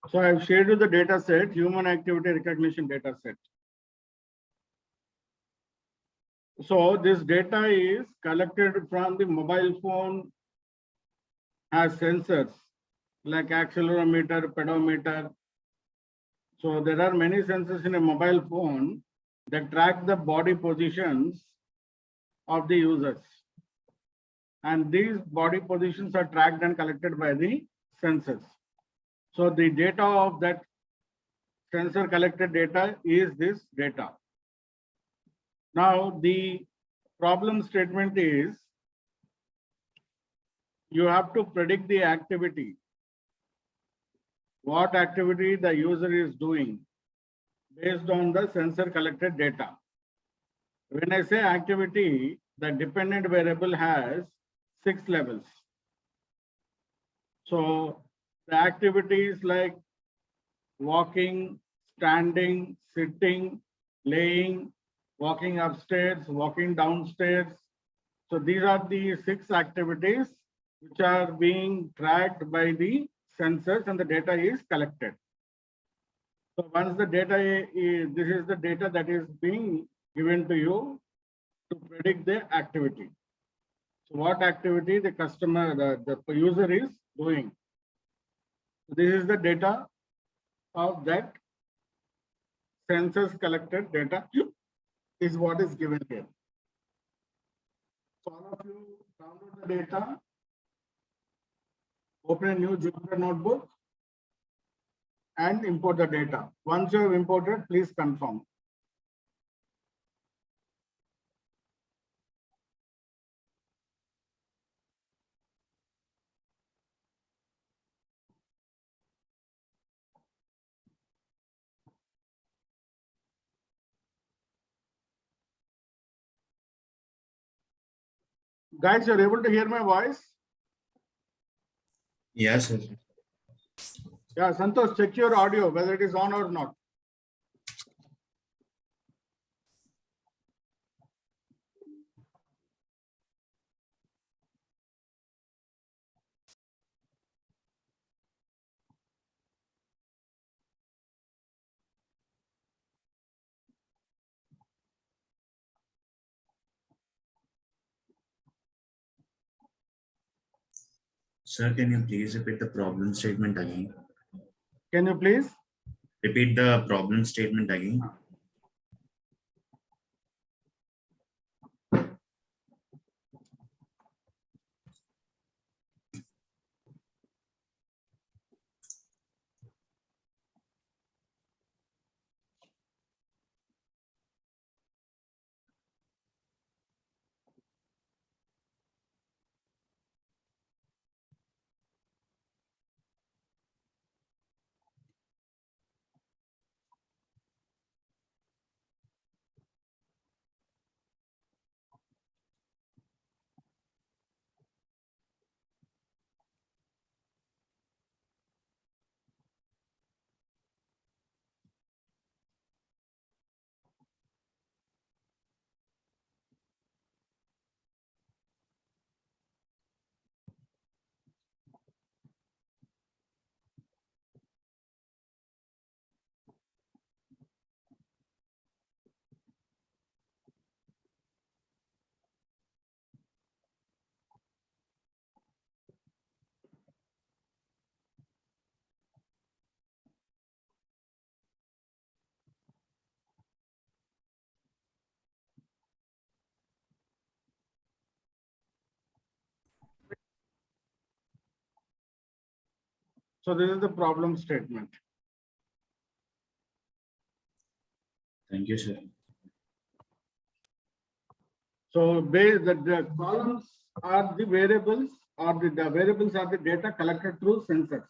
So I've shared you the data set, human activity recognition data set. So this data is collected from the mobile phone as sensors like accelerometer, pedometer. So there are many sensors in a mobile phone that track the body positions of the users. And these body positions are tracked and collected by the sensors. So the data of that sensor collected data is this data. Now the problem statement is you have to predict the activity, what activity the user is doing based on the sensor collected data. When I say activity, the dependent variable has 6 levels. So the activities like walking, standing, sitting, laying, walking upstairs, walking downstairs. So these are the 6 activities which are being tracked by the sensors and the data is collected. So once the data is, this is the data that is being given to you to predict the activity. So what activity the customer, the user is doing. So this is the data of that sensors collected data is what is given here. So all of you download the data, open a new Jupyter notebook and import the data. Once you have imported, please confirm. Guys, you're able to hear my voice? Yes, sir. Yeah, Santosh, check your audio, whether it is on or not. Sir, can you please repeat the problem statement again? Can you please? Repeat the problem statement again. So this is the problem statement. Thank you, sir. So the columns are the variables, or the variables are the data collected through sensors.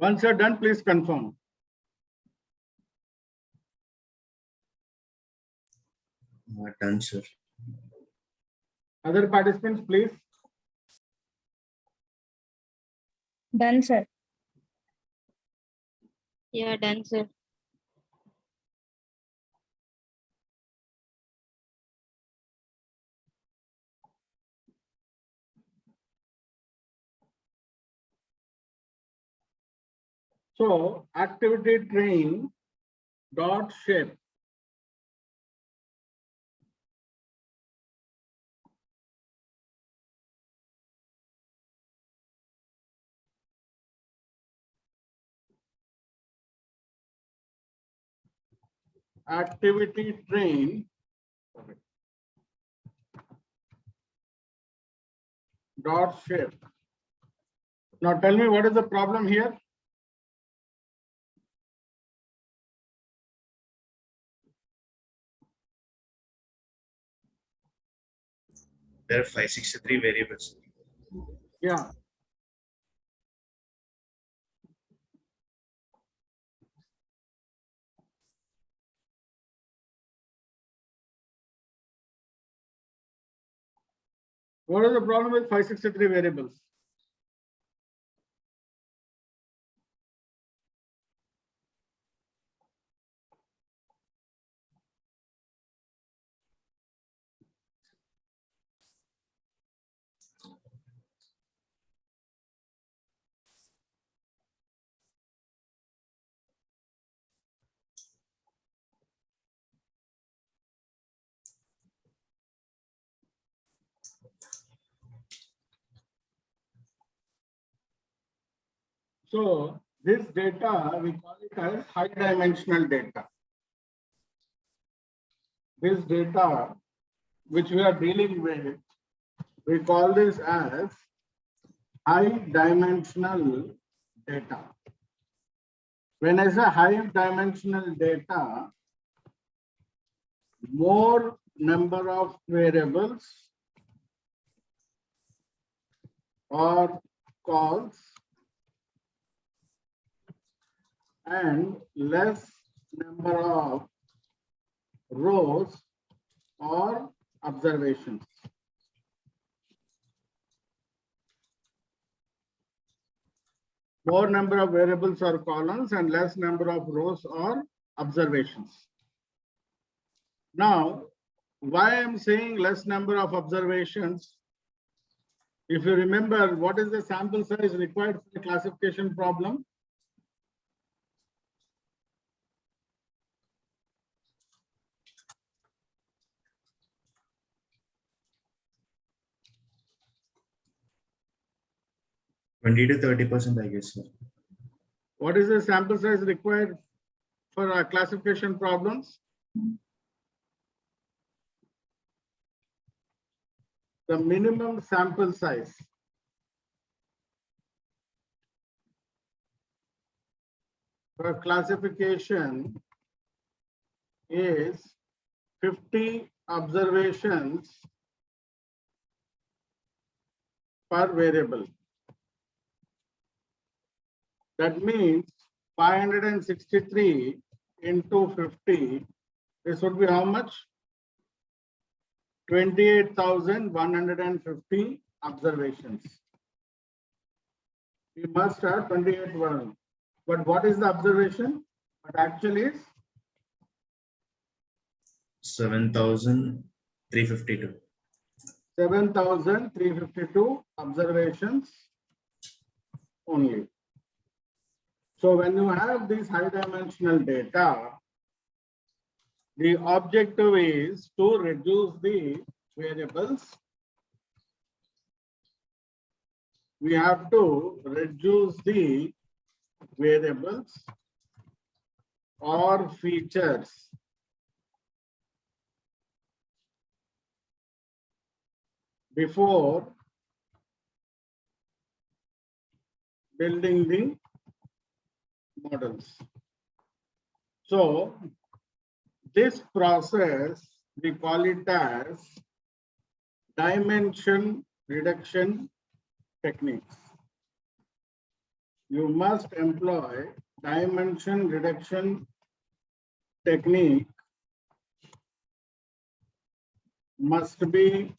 Once you're done, please confirm. Done, sir. Other participants, please. Done, sir. Yeah, done, sir. So activity train dot shape. Activity train dot shape. Now tell me what is the problem here? There are 563 variables. Yeah. What is the problem with 563 variables? So this data, we call it as high dimensional data. This data, which we are dealing with, we call this as high dimensional data. When I say high dimensional data, more number of variables or calls and less number of rows or observations. More number of variables or columns and less number of rows or observations. Now, why I'm saying less number of observations? If you remember, what is the sample size required for the classification problem? Twenty to 30%, I guess, sir. What is the sample size required for our classification problems? The minimum sample size for classification is 50 observations per variable. That means 563 into 50, this would be how much? 28,150 observations. We must have 28 one. But what is the observation? But actually is 7,352. 7,352 observations only. So when you have these high dimensional data, the objective is to reduce the variables. We have to reduce the variables or features before building the models. So this process, we call it as dimension reduction techniques. you must employ dimension reduction technique must be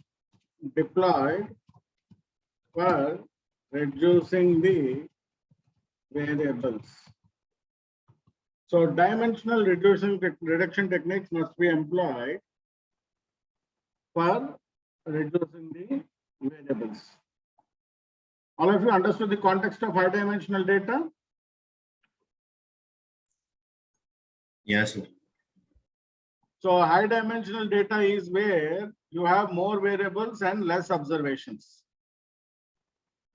deployed for reducing the variables. So dimensional reduction techniques must be employed for reducing the variables. All of you understood the context of high dimensional data? Yes, sir. So high dimensional data is where you have more variables and less observations.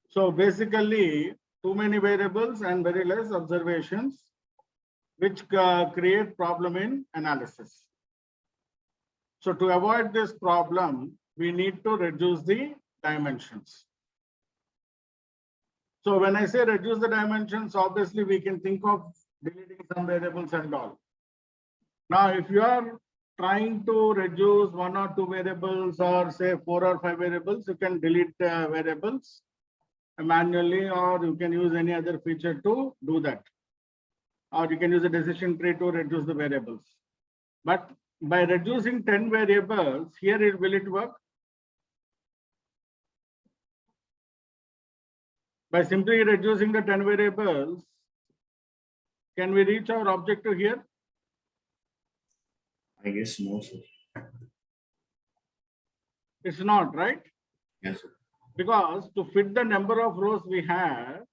So basically, too many variables and very less observations, which create problem in analysis. So to avoid this problem, we need to reduce the dimensions. So when I say reduce the dimensions, obviously we can think of deleting some variables and all. Now, if you are trying to reduce 1 or 2 variables or say 4 or 5 variables, you can delete variables manually, or you can use any other feature to do that. Or you can use a decision tree to reduce the variables. But by reducing 10 variables, here will it work? By simply reducing the 10 variables, can we reach our objective here? I guess no, sir. It's not, right? Yes, sir. Because to fit the number of rows we have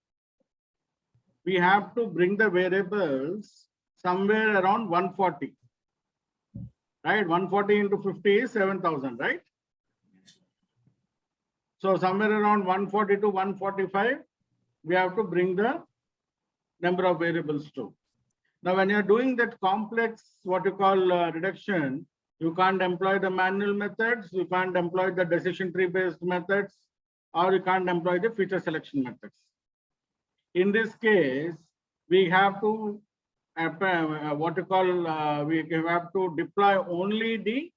to bring the variables somewhere around 140. Right? 140 into 50 is 7,000, right? So somewhere around 140 to 145, we have to bring the number of variables to. Now, when you're doing that complex, what you call reduction, you can't employ the manual methods, you can't employ the decision tree based methods, or you can't employ the feature selection methods. In this case, we have to we have to deploy only the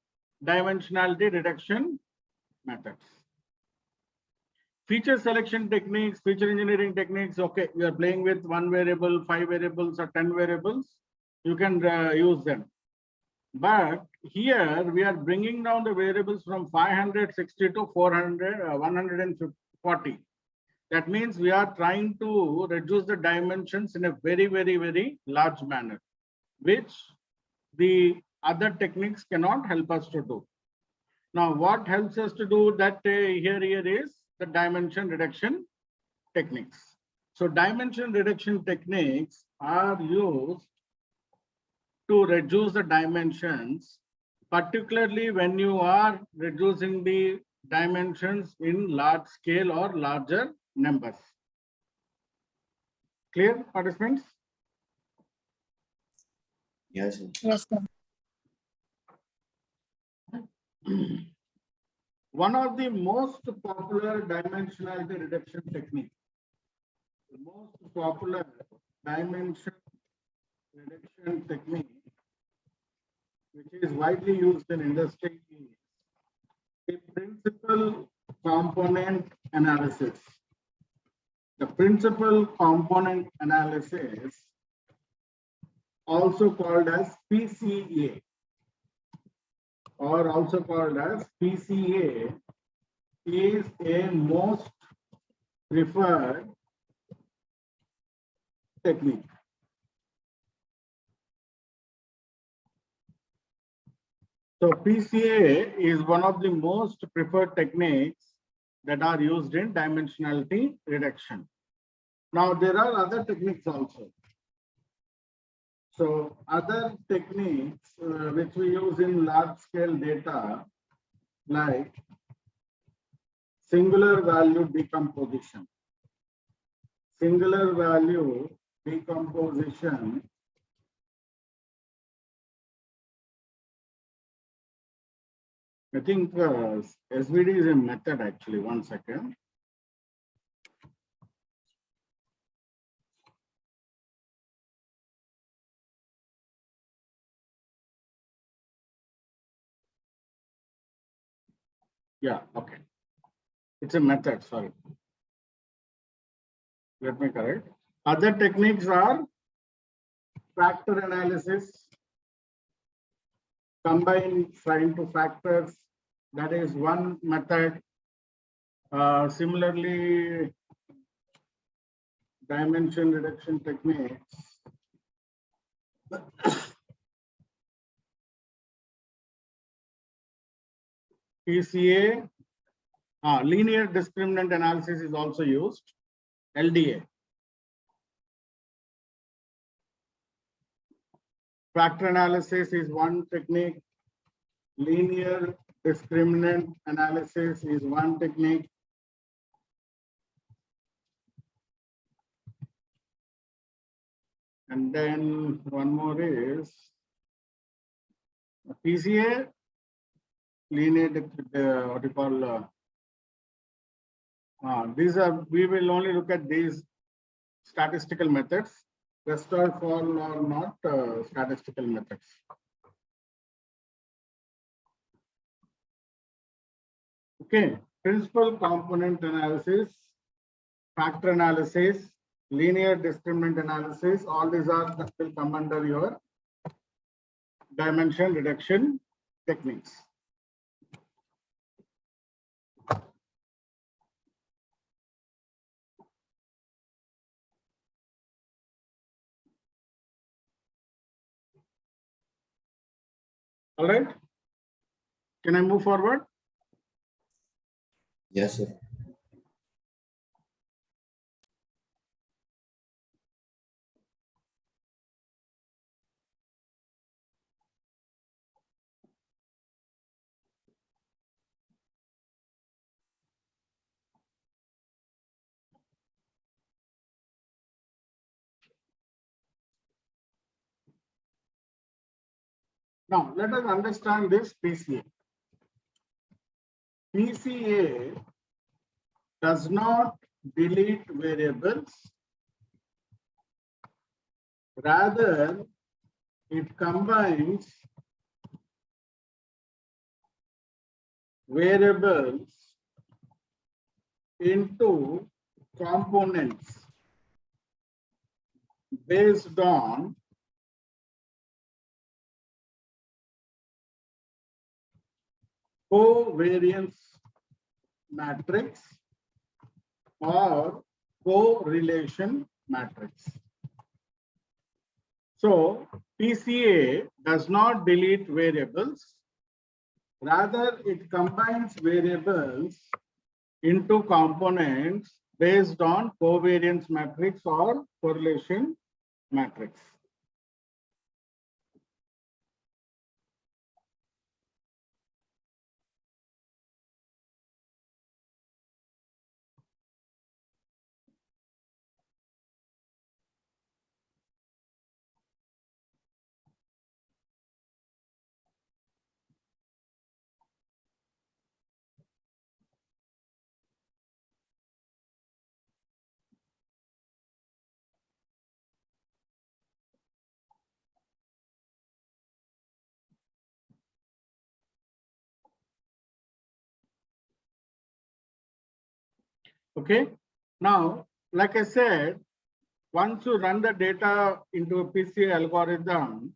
dimensionality reduction methods. Feature selection techniques, feature engineering techniques, okay, you are playing with 1 variable, 5 variables, or 10 variables, you can use them. But here we are bringing down the variables from 560 to 140. That means we are trying to reduce the dimensions in a very, very, very large manner, which the other techniques cannot help us to do. Now, what helps us to do that here is the dimension reduction techniques. So dimension reduction techniques are used to reduce the dimensions, particularly when you are reducing the dimensions in large scale or larger numbers. Clear, participants? Yes, sir. Yes, sir. One of the most popular dimensionality reduction techniques, the most popular dimension reduction technique, which is widely used in industry, is the principal component analysis. The principal component analysis, also called as PCA, or also called as PCA, is a most preferred technique. So PCA is one of the most preferred techniques that are used in dimensionality reduction. Now, there are other techniques also. So other techniques which we use in large scale data, like singular value decomposition. Singular value decomposition I think SVD is a method actually. 1 second. Yeah, okay. It's a method, sorry. Let me correct. Other techniques are factor analysis, combine sign to factors. That is one method. Similarly, dimension reduction techniques. PCA, linear discriminant analysis is also used, LDA. Factor analysis is one technique. Linear discriminant analysis is one technique. And then one more is PCA, linear, what you call, these are, we will only look at these statistical methods. Rest of all are not statistical methods. Okay, principal component analysis, factor analysis, linear discriminant analysis, all these are that will come under your dimension reduction techniques. All right. Can I move forward? Yes, sir. Now, let us understand this PCA. PCA does not delete variables. Rather, it combines variables into components based on covariance matrix or correlation matrix. So PCA does not delete variables. Rather, it combines variables into components based on covariance matrix or correlation matrix. Okay. Now, like I said, once you run the data into a PCA algorithm,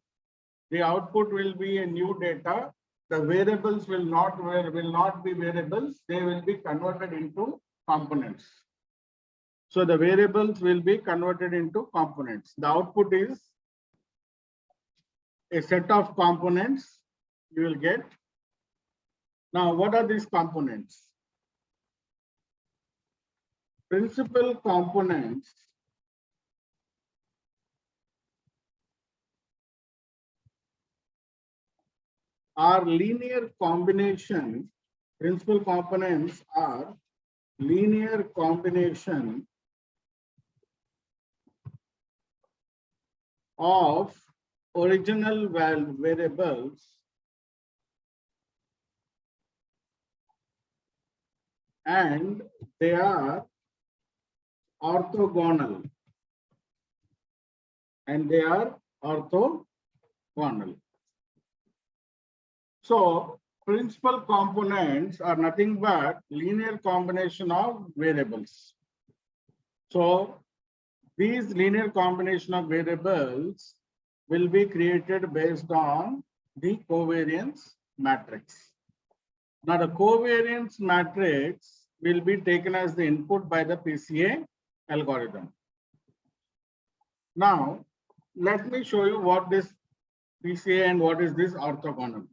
the output will be a new data. The variables will not be variables. They will be converted into components. So the variables will be converted into components. The output is a set of components you will get. Now, what are these components? Principal components are linear combination. Principal components are linear combination of original variables and they are orthogonal. So principal components are nothing but linear combination of variables. So These linear combination of variables will be created based on the covariance matrix. Now the covariance matrix will be taken as the input by the PCA algorithm. Now, let me show you what this PCA and what is this orthogonal.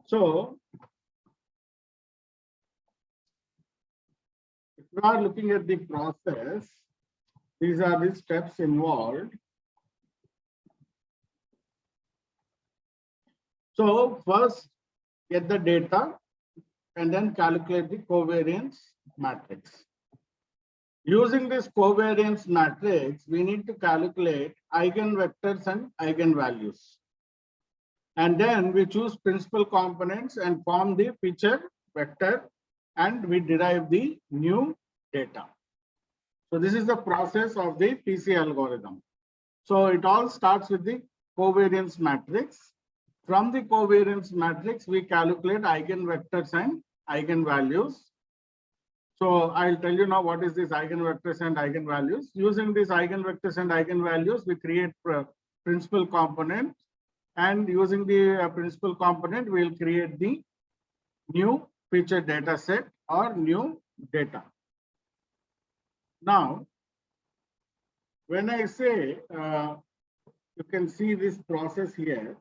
So, if you are looking at the process, these are the steps involved. So, first get the data and then calculate the covariance matrix. Using this covariance matrix, we need to calculate eigenvectors and eigenvalues. And then we choose principal components and form the feature vector, and we derive the new data. So this is the process of the PC algorithm. So it all starts with the covariance matrix. From the covariance matrix, we calculate eigenvectors and eigenvalues. So I'll tell you now what is this eigenvectors and eigenvalues. Using these eigenvectors and eigenvalues, we create principal component, and using the principal component, we'll create the new feature data set or new data. Now, when I say, you can see this process here.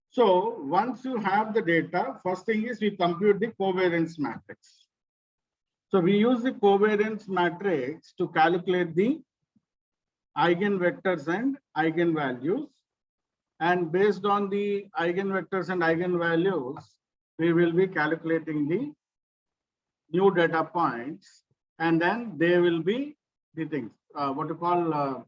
So once you have the data, first thing is we compute the covariance matrix. So we use the covariance matrix to calculate the eigenvectors and eigenvalues. And based on the eigenvectors and eigenvalues, we will be calculating the new data points, and then they will be the things, what you call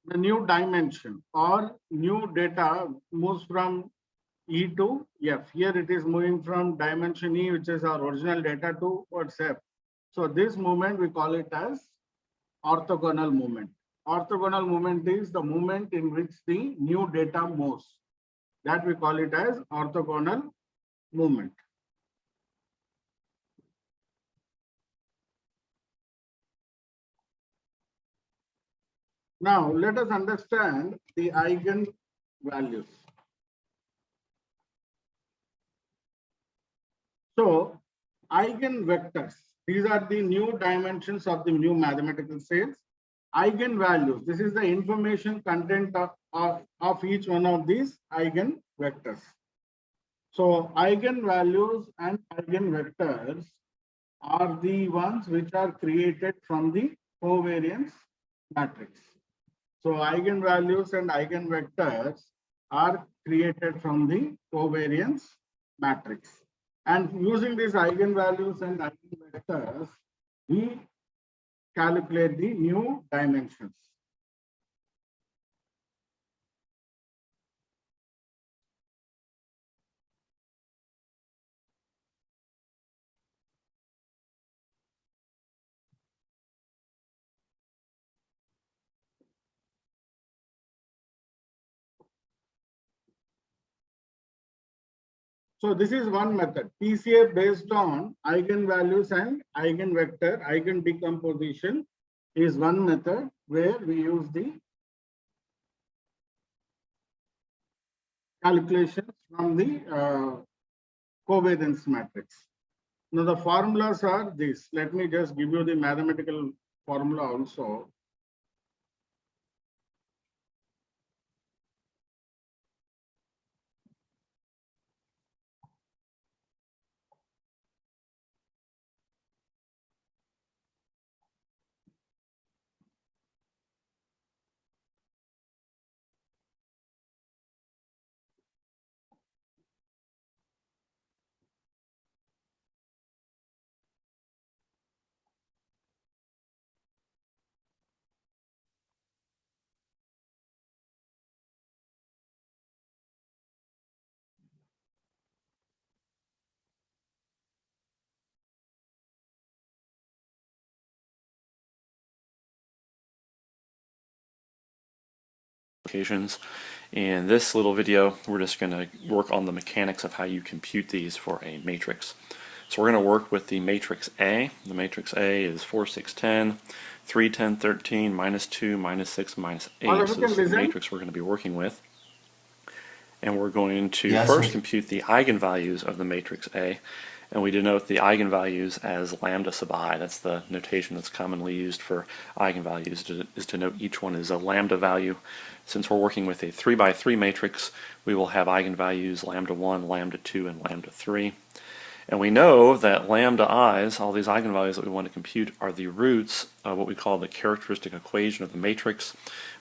the new dimension or new data moves from E to F. Here it is moving from dimension E, which is our original data, towards F. So this movement we call it as orthogonal movement. Orthogonal movement is the movement in which the new data moves. That we call it as orthogonal movement. Now let us understand the eigenvalues. So eigenvectors, these are the new dimensions of the new mathematical sets. eigenvalues. This is the information content of each one of these eigenvectors. So eigenvalues and eigenvectors are the ones which are created from the covariance matrix. So eigenvalues and eigenvectors are created from the covariance matrix. And using these eigenvalues and eigenvectors, we calculate the new dimensions. So this is one method, PCA based on eigenvalues and eigenvector, eigen decomposition is one method where we use the calculations from the covariance matrix. Now the formulas are this. Let me just give you the mathematical formula also. applications. In this little video, we're just going to work on the mechanics of how you compute these for a matrix. So we're going to work with the matrix A. The matrix A is 4, 6, 10, 3, 10, 13, minus 2, minus 6, minus 8. So this is the matrix we're going to be working with. And we're going to first compute the eigenvalues of the matrix A. And we denote the eigenvalues as lambda sub I. That's the notation that's commonly used for eigenvalues, is to note each one is a lambda value. Since we're working with a 3 by 3 matrix, we will have eigenvalues lambda 1, lambda 2, and lambda 3. And we know that lambda i's, all these eigenvalues that we want to compute, are the roots of what we call the characteristic equation of the matrix,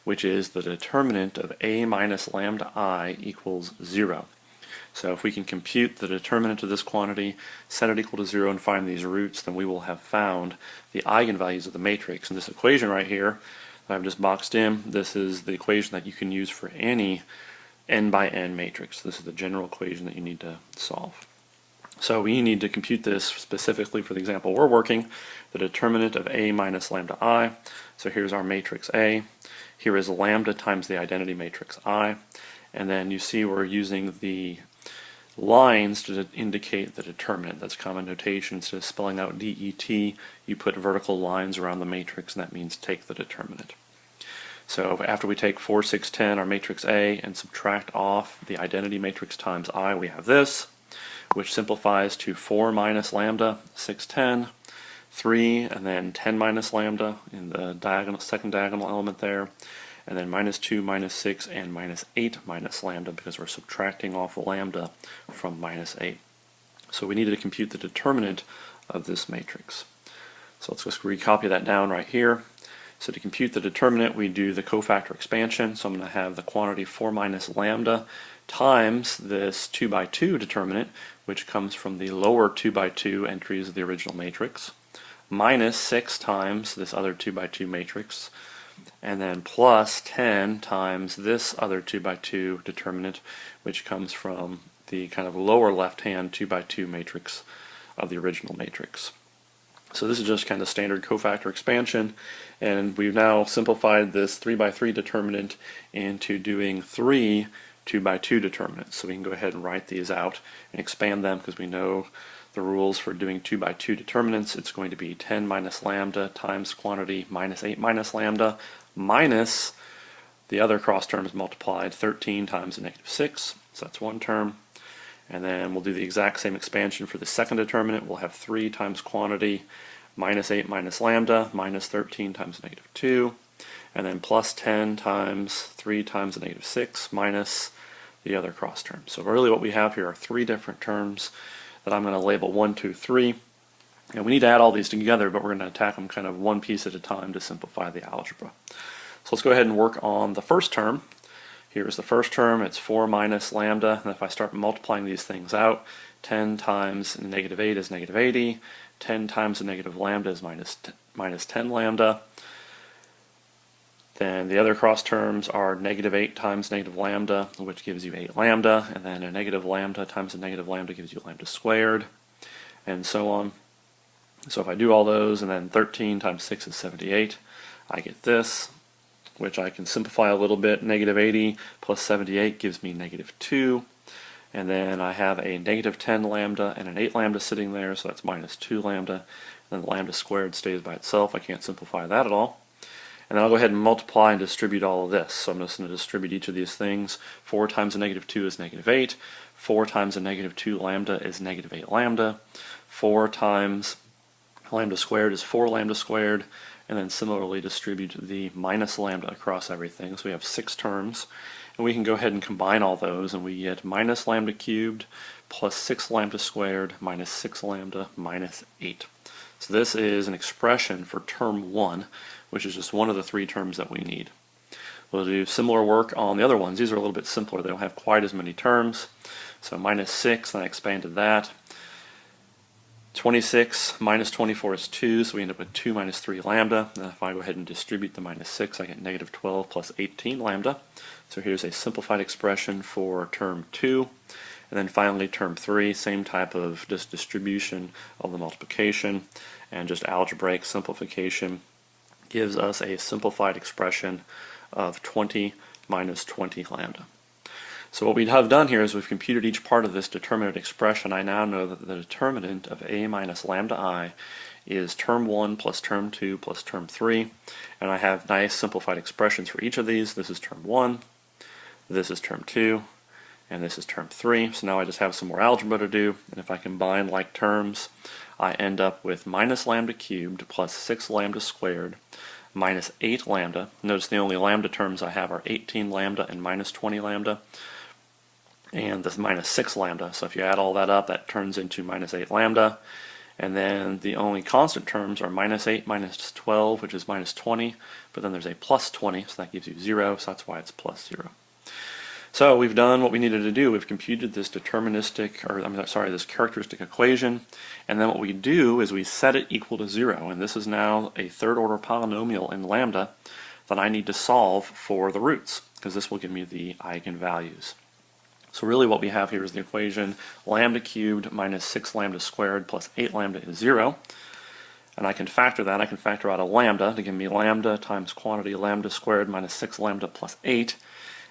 which is the determinant of A minus lambda I equals 0. So if we can compute the determinant of this quantity, set it equal to 0, and find these roots, then we will have found the eigenvalues of the matrix. And this equation right here that I've just boxed in, this is the equation that you can use for any n by n matrix. This is the general equation that you need to solve. So we need to compute this specifically for the example we're working, the determinant of A minus lambda I. So here's our matrix A. Here is lambda times the identity matrix I. And then you see we're using the lines to indicate the determinant. That's common notation. Instead of spelling out DET, you put vertical lines around the matrix, and that means take the determinant. So after we take 4, 6, 10, our matrix A, and subtract off the identity matrix times I, we have this, which simplifies to 4 minus lambda, 6, 10, 3, and then 10 minus lambda in the diagonal, second diagonal element there, and then minus 2, minus 6, and minus 8 minus lambda, because we're subtracting off lambda from minus 8. So we needed to compute the determinant of this matrix. So let's just recopy that down right here. So to compute the determinant, we do the cofactor expansion. So I'm going to have the quantity 4 minus lambda times this 2 by 2 determinant, which comes from the lower 2 by 2 entries of the original matrix, minus 6 times this other 2 by 2 matrix, and then plus 10 times this other 2 by 2 determinant, which comes from the kind of lower left-hand 2 by 2 matrix of the original matrix. So this is just kind of standard cofactor expansion, and we've now simplified this 3 by 3 determinant into doing 3 2 by 2 determinants. So we can go ahead and write these out and expand them, because we know the rules for doing 2 by 2 determinants. It's going to be 10 minus lambda times quantity minus 8 minus lambda minus the other cross terms multiplied, 13 times the negative 6. So that's one term. And then we'll do the exact same expansion for the second determinant. We'll have 3 times quantity minus 8 minus lambda minus 13 times negative 2. and then plus 10 times 3 times the negative 6 minus the other cross term. So really what we have here are three different terms that I'm going to label 1, 2, 3. And we need to add all these together, but we're going to attack them kind of one piece at a time to simplify the algebra. So let's go ahead and work on the first term. Here's the first term, it's 4 minus lambda, and if I start multiplying these things out, 10 times negative 8 is negative 80, 10 times the negative lambda is minus 10 lambda. Then the other cross terms are negative 8 times negative lambda, which gives you 8 lambda, and then a negative lambda times a negative lambda gives you lambda squared, and so on. So if I do all those, and then 13 times 6 is 78, I get this, which I can simplify a little bit. Negative 80 plus 78 gives me negative 2. And then I have a negative 10 lambda and an 8 lambda sitting there, so that's minus 2 lambda. And then lambda squared stays by itself. I can't simplify that at all. And then I'll go ahead and multiply and distribute all of this. So I'm just going to distribute each of these things. 4 times a negative 2 is negative 8. 4 times a negative 2 lambda is negative 8 lambda. 4 times lambda squared is 4 lambda squared. And then similarly distribute the minus lambda across everything. So we have 6 terms. And we can go ahead and combine all those, and we get minus lambda cubed plus 6 lambda squared minus 6 lambda minus 8. So this is an expression for term 1, which is just one of the 3 terms that we need. We'll do similar work on the other ones. These are a little bit simpler. They don't have quite as many terms. So minus 6, and I expanded that. 26 minus 24 is 2, so we end up with 2 minus 3 lambda. And if I go ahead and distribute the minus 6, I get negative 12 plus 18 lambda. So here's a simplified expression for term 2. And then finally term 3, same type of just distribution of the multiplication and just algebraic simplification gives us a simplified expression of 20 minus 20 lambda. So what we have done here is we've computed each part of this determinant expression. I now know that the determinant of a minus lambda I is term 1 plus term 2 plus term 3. And I have nice simplified expressions for each of these. This is term 1, this is term 2, and this is term 3. So now I just have some more algebra to do. And if I combine like terms, I end up with minus lambda cubed plus 6 lambda squared minus 8 lambda. Notice the only lambda terms I have are 18 lambda and minus 20 lambda. And this minus 6 lambda. So if you add all that up, that turns into minus 8 lambda. And then the only constant terms are minus 8 minus 12, which is minus 20. But then there's a plus 20, so that gives you 0. So that's why it's plus 0. So we've done what we needed to do. We've computed this deterministic, or I'm sorry, this characteristic equation. And then what we do is we set it equal to 0. And this is now a third order polynomial in lambda that I need to solve for the roots, because this will give me the eigenvalues. So really what we have here is the equation lambda cubed minus 6 lambda squared plus 8 lambda is 0. And I can factor that. I can factor out a lambda to give me lambda times quantity lambda squared minus 6 lambda plus 8.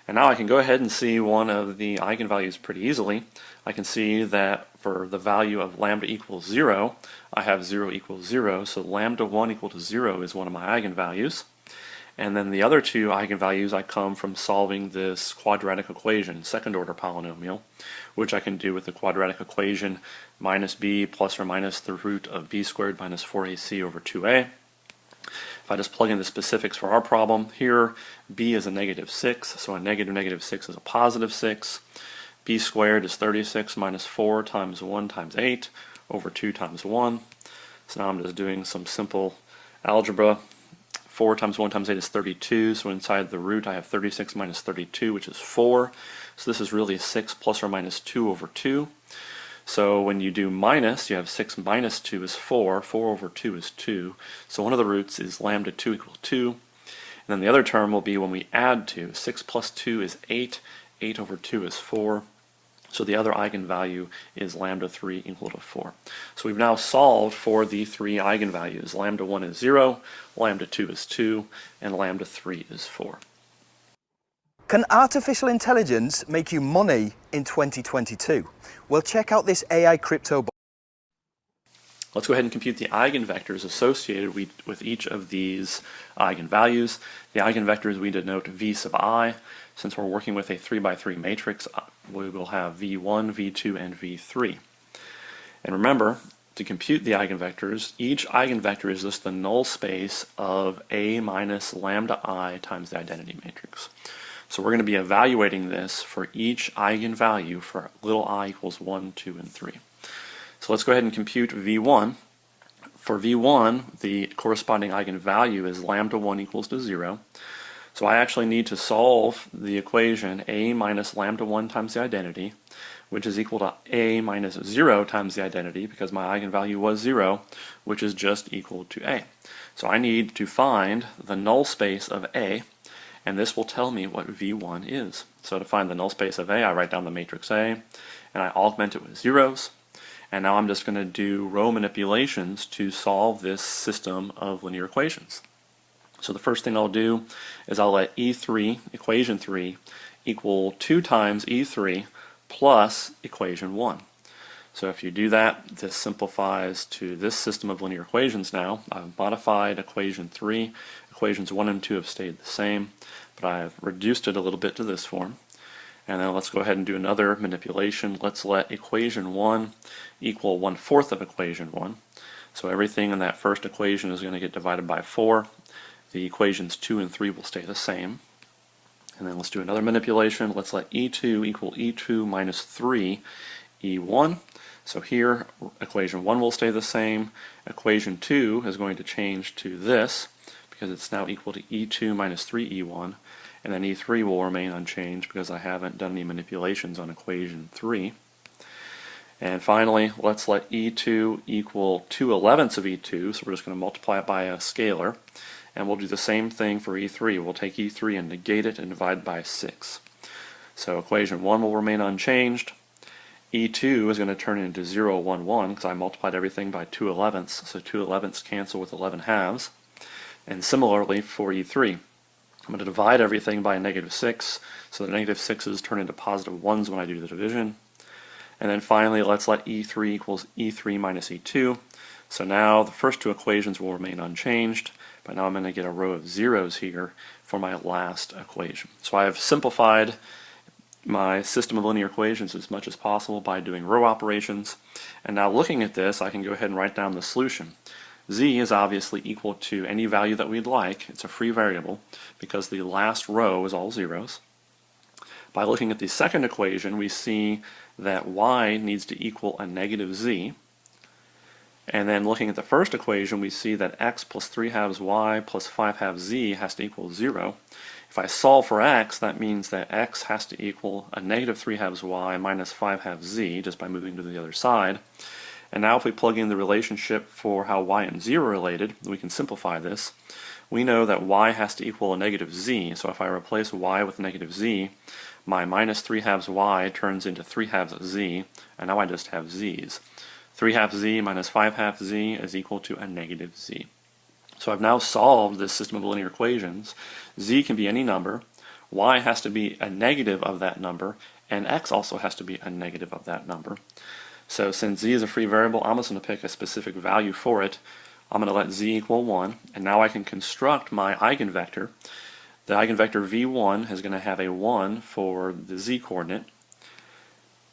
And now I can go ahead and see one of the eigenvalues pretty easily. I can see that for the value of lambda equals 0, I have 0 equals 0. So lambda 1 equal to 0 is one of my eigenvalues. And then the other 2 eigenvalues I come from solving this quadratic equation, second order polynomial, which I can do with the quadratic equation minus b plus or minus the root of b squared minus 4ac over 2a. If I just plug in the specifics for our problem here, b is a negative 6, so a negative 6 is a positive 6. B squared is 36 minus 4 times 1 times 8 over 2 times 1. So now I'm just doing some simple algebra. 4 times 1 times 8 is 32, so inside the root I have 36 minus 32, which is 4. So this is really 6 plus or minus 2 over 2. So when you do minus, you have 6 minus 2 is 4, 4 over 2 is 2. So one of the roots is lambda 2 equals 2. And then the other term will be when we add 2. 6 plus 2 is 8, 8 over 2 is 4. So the other eigenvalue is lambda 3 equal to 4. So we've now solved for the 3 eigenvalues. Lambda 1 is 0, lambda 2 is 2, and lambda 3 is 4. Can artificial intelligence make you money in 2022? Well, check out this AI crypto. Let's go ahead and compute the eigenvectors associated with each of these eigenvalues. The eigenvectors we denote v sub I. Since we're working with a 3x3 matrix, we will have v1, v2, and v3. And remember, to compute the eigenvectors, each eigenvector is just the null space of A minus lambda I times the identity matrix. So we're going to be evaluating this for each eigenvalue for little I equals 1, 2, and 3. So let's go ahead and compute V1. For V1, the corresponding eigenvalue is lambda 1 equals to 0. So I actually need to solve the equation A minus lambda 1 times the identity, which is equal to A minus 0 times the identity, because my eigenvalue was 0, which is just equal to A. So I need to find the null space of A, and this will tell me what V1 is. So to find the null space of A, I write down the matrix A, and I augment it with zeros. And now I'm just going to do row manipulations to solve this system of linear equations. So the first thing I'll do is I'll let E3, equation 3, equal 2 times E3 plus equation 1. So if you do that, this simplifies to this system of linear equations now. I've modified equation 3. Equations 1 and 2 have stayed the same, but I've reduced it a little bit to this form. And then let's go ahead and do another manipulation. Let's let equation 1 equal 1/4 of equation 1. So everything in that first equation is going to get divided by 4. The equations 2 and 3 will stay the same. And then let's do another manipulation. Let's let E2 equal E2 minus 3 E1. So here, equation 1 will stay the same. Equation 2 is going to change to this, because it's now equal to E2 minus 3 E1. And then E3 will remain unchanged because I haven't done any manipulations on equation 3. And finally, let's let E2 equal 2/11ths of E2, so we're just going to multiply it by a scalar. And we'll do the same thing for E3. We'll take E3 and negate it and divide by 6. So equation 1 will remain unchanged. E2 is going to turn into 0, 1, 1, because I multiplied everything by 2/11ths, so 2/11ths cancel with 11/2. And similarly for E3. I'm going to divide everything by a -6, so the -6's turn into +1s when I do the division. And then finally, let's let E3 equals E3 minus E2. So now the first two equations will remain unchanged, but now I'm going to get a row of zeros here for my last equation. So I have simplified my system of linear equations as much as possible by doing row operations. And now looking at this, I can go ahead and write down the solution. Z is obviously equal to any value that we'd like. It's a free variable because the last row is all zeros. By looking at the second equation, we see that y needs to equal a -z. And then looking at the first equation, we see that x plus 3/2 y plus 5/2 z has to equal 0. If I solve for x, that means that x has to equal a -3/2 y minus 5/2 z, just by moving to the other side. And now if we plug in the relationship for how y and z are related, we can simplify this. We know that y has to equal a -z, so if I replace y with -z, my minus 3/2 y turns into 3/2 z, and now I just have z's. 3/2 z minus 5/2 z is equal to a -z. So I've now solved this system of linear equations. Z can be any number, y has to be a negative of that number, and x also has to be a negative of that number. So since z is a free variable, I'm just going to pick a specific value for it. I'm going to let z equal 1, and now I can construct my eigenvector. The eigenvector v1 is going to have a 1 for the z coordinate.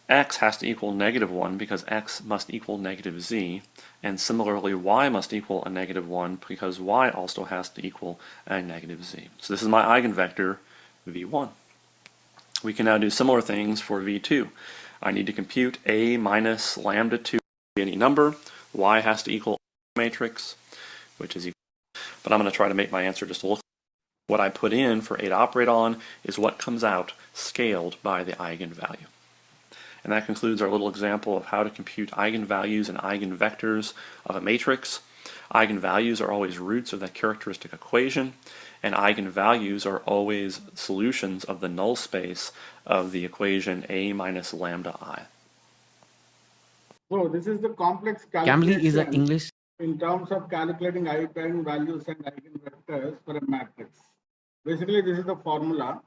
X has to equal -1 because x must equal -z, and similarly y must equal a -1 because y also has to equal a -z. So this is my eigenvector v1. We can now do similar things for v2. I need to compute a minus lambda 2 any number. Y has to equal matrix, which is equal. But I'm going to try to make my answer just look. What I put in for A to operate on is what comes out scaled by the eigenvalue. And that concludes our little example of how to compute eigenvalues and eigenvectors of a matrix. Eigenvalues are always roots of that characteristic equation, and eigenvalues are always solutions of the null space of the equation A minus lambda I. So this is the complex Cambly is an calculation English. in terms of calculating eigenvalues and eigenvectors for a matrix. Basically, this is the formula.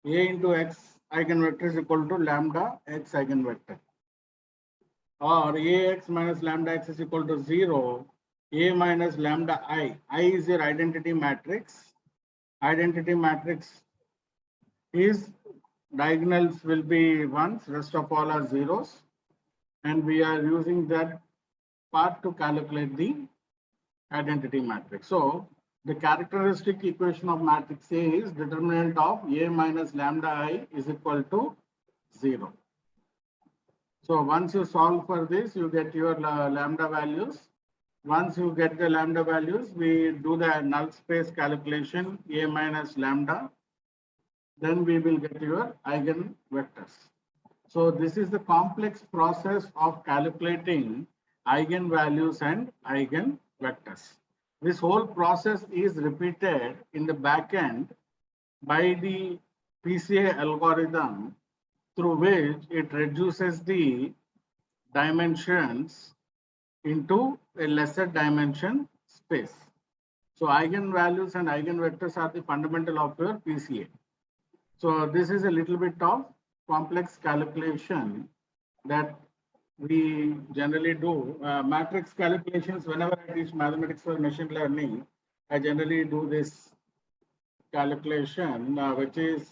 A into x eigenvector is equal to lambda x eigenvector. Or ax minus lambda x is equal to 0. A minus lambda I. I is your identity matrix. Identity matrix is diagonals will be ones, rest of all are zeros. And we are using that part to calculate the identity matrix. So the characteristic equation of matrix A is determinant of A minus lambda I is equal to 0. So once you solve for this, you get your lambda values. Once you get the lambda values, we do the null space calculation A minus lambda. Then we will get your eigenvectors. So this is the complex process of calculating eigenvalues and eigenvectors. This whole process is repeated in the backend by the PCA algorithm, through which it reduces the dimensions into a lesser dimension space. So eigenvalues and eigenvectors are the fundamental of your PCA. So this is a little bit of complex calculation that we generally do. Matrix calculations, whenever I teach mathematics for machine learning, I generally do this calculation, which is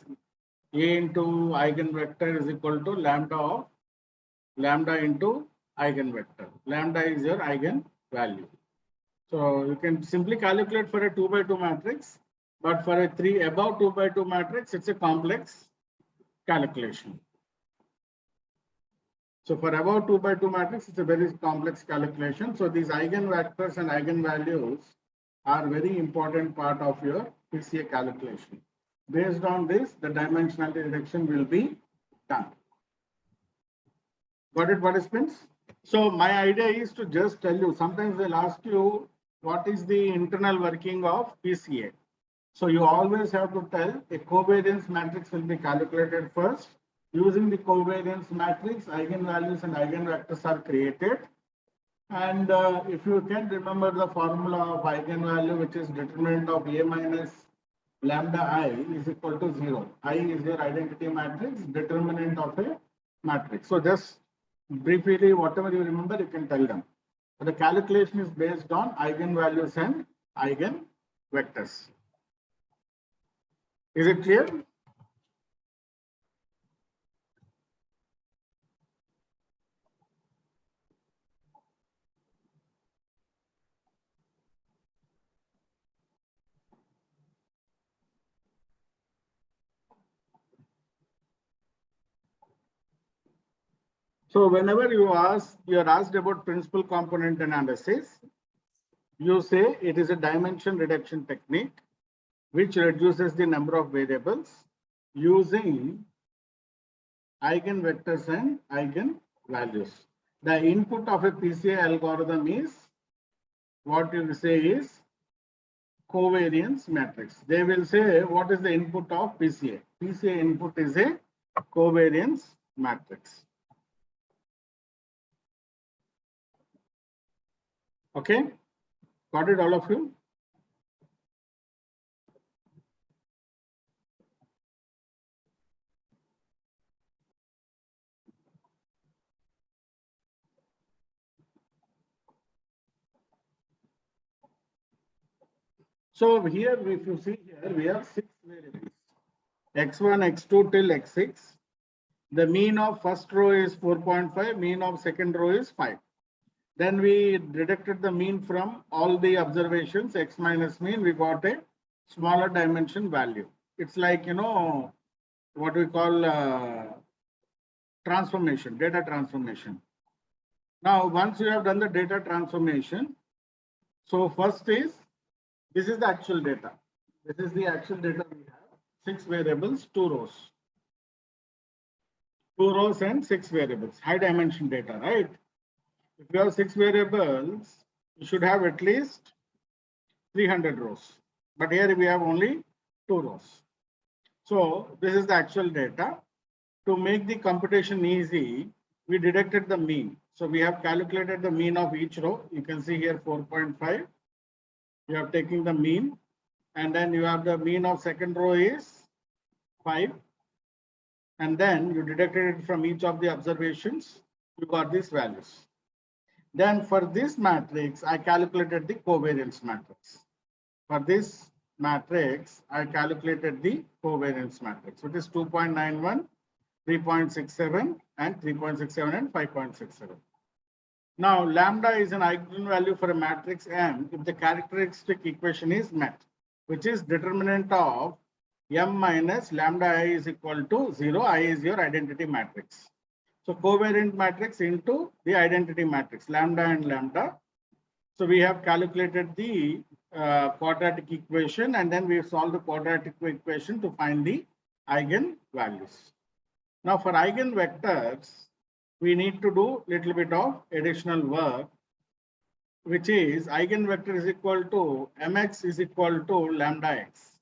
A into eigenvector is equal to lambda of lambda into eigenvector. Lambda is your eigenvalue. So you can simply calculate for a 2 by 2 matrix, but for a 3 above 2 by 2 matrix, it's a complex calculation. So for above 2 by 2 matrix, it's a very complex calculation. So these eigenvectors and eigenvalues are very important part of your PCA calculation. Based on this, the dimensionality reduction will be done. Got it, participants? So my idea is to just tell you, sometimes they'll ask you, what is the internal working of PCA? So you always have to tell a covariance matrix will be calculated first. Using the covariance matrix, eigenvalues and eigenvectors are created. And if you can remember the formula of eigenvalue, which is determinant of A minus lambda I is equal to 0. I is your identity matrix, determinant of a matrix. So just briefly, whatever you remember, you can tell them. But the calculation is based on eigenvalues and eigenvectors. Is it clear? So whenever you're asked about principal component analysis, you say it is a dimension reduction technique which reduces the number of variables using eigenvectors and eigenvalues. The input of a PCA algorithm is what you say is covariance matrix. They will say what is the input of PCA. PCA input is a covariance matrix. Okay, got it, all of you? So here, if you see here, we have 6 variables, x1, x2 till x6. The mean of first row is 4.5, mean of second row is 5. Then we deducted the mean from all the observations, x minus mean, we got a smaller dimension value. It's like, you know, what we call transformation, data transformation. Now, once you have done the data transformation, so first is, this is the actual data. This is the actual data we have, 6 variables, 2 rows. 2 rows and 6 variables, high dimension data, right? If you have 6 variables, you should have at least 300 rows. But here we have only 2 rows. So this is the actual data. To make the computation easy, we deducted the mean. So we have calculated the mean of each row. You can see here 4.5. You have taken the mean, and then you have the mean of second row is 5. And then you deducted it from each of the observations. You got these values. Then for this matrix, I calculated the covariance matrix. For this matrix, I calculated the covariance matrix, which is 2.91, 3.67, and 3.67 and 5.67. Now, lambda is an eigenvalue for a matrix M if the characteristic equation is met, which is determinant of M minus lambda I is equal to 0. I is your identity matrix. So covariant matrix into the identity matrix, lambda and lambda. So we have calculated the quadratic equation, and then we solve the quadratic equation to find the eigenvalues. Now for eigenvectors, we need to do little bit of additional work, which is eigenvector is equal to mx is equal to lambda x.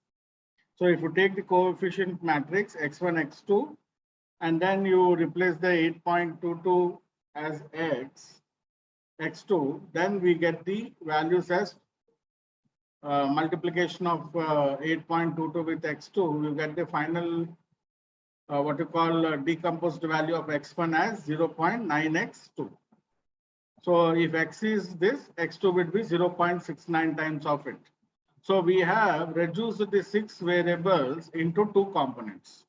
So if you take the coefficient matrix x1, x2, and then you replace the 8.22 as x, x2, then we get the values as multiplication of 8.22 with x2, you get the final what you call decomposed value of x1 as 0.9x2. So if x is this, x2 would be 0.69 times of it. So we have reduced the 6 variables into 2 components,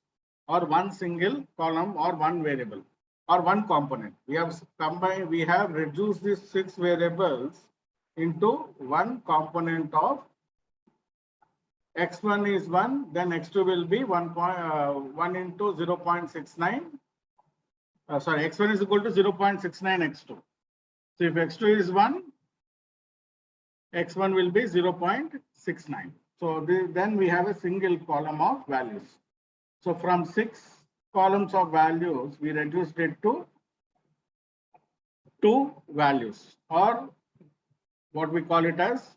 or one single column, or one variable, or one component. We have combined, we have reduced these 6 variables into one component of x1 is 1, then x2 will be 1 into 0.69. Sorry, x1 is equal to 0.69 x2. So if x2 is 1, x1 will be 0.69. So then we have a single column of values. So from 6 columns of values, we reduced it to 2 values, or what we call it as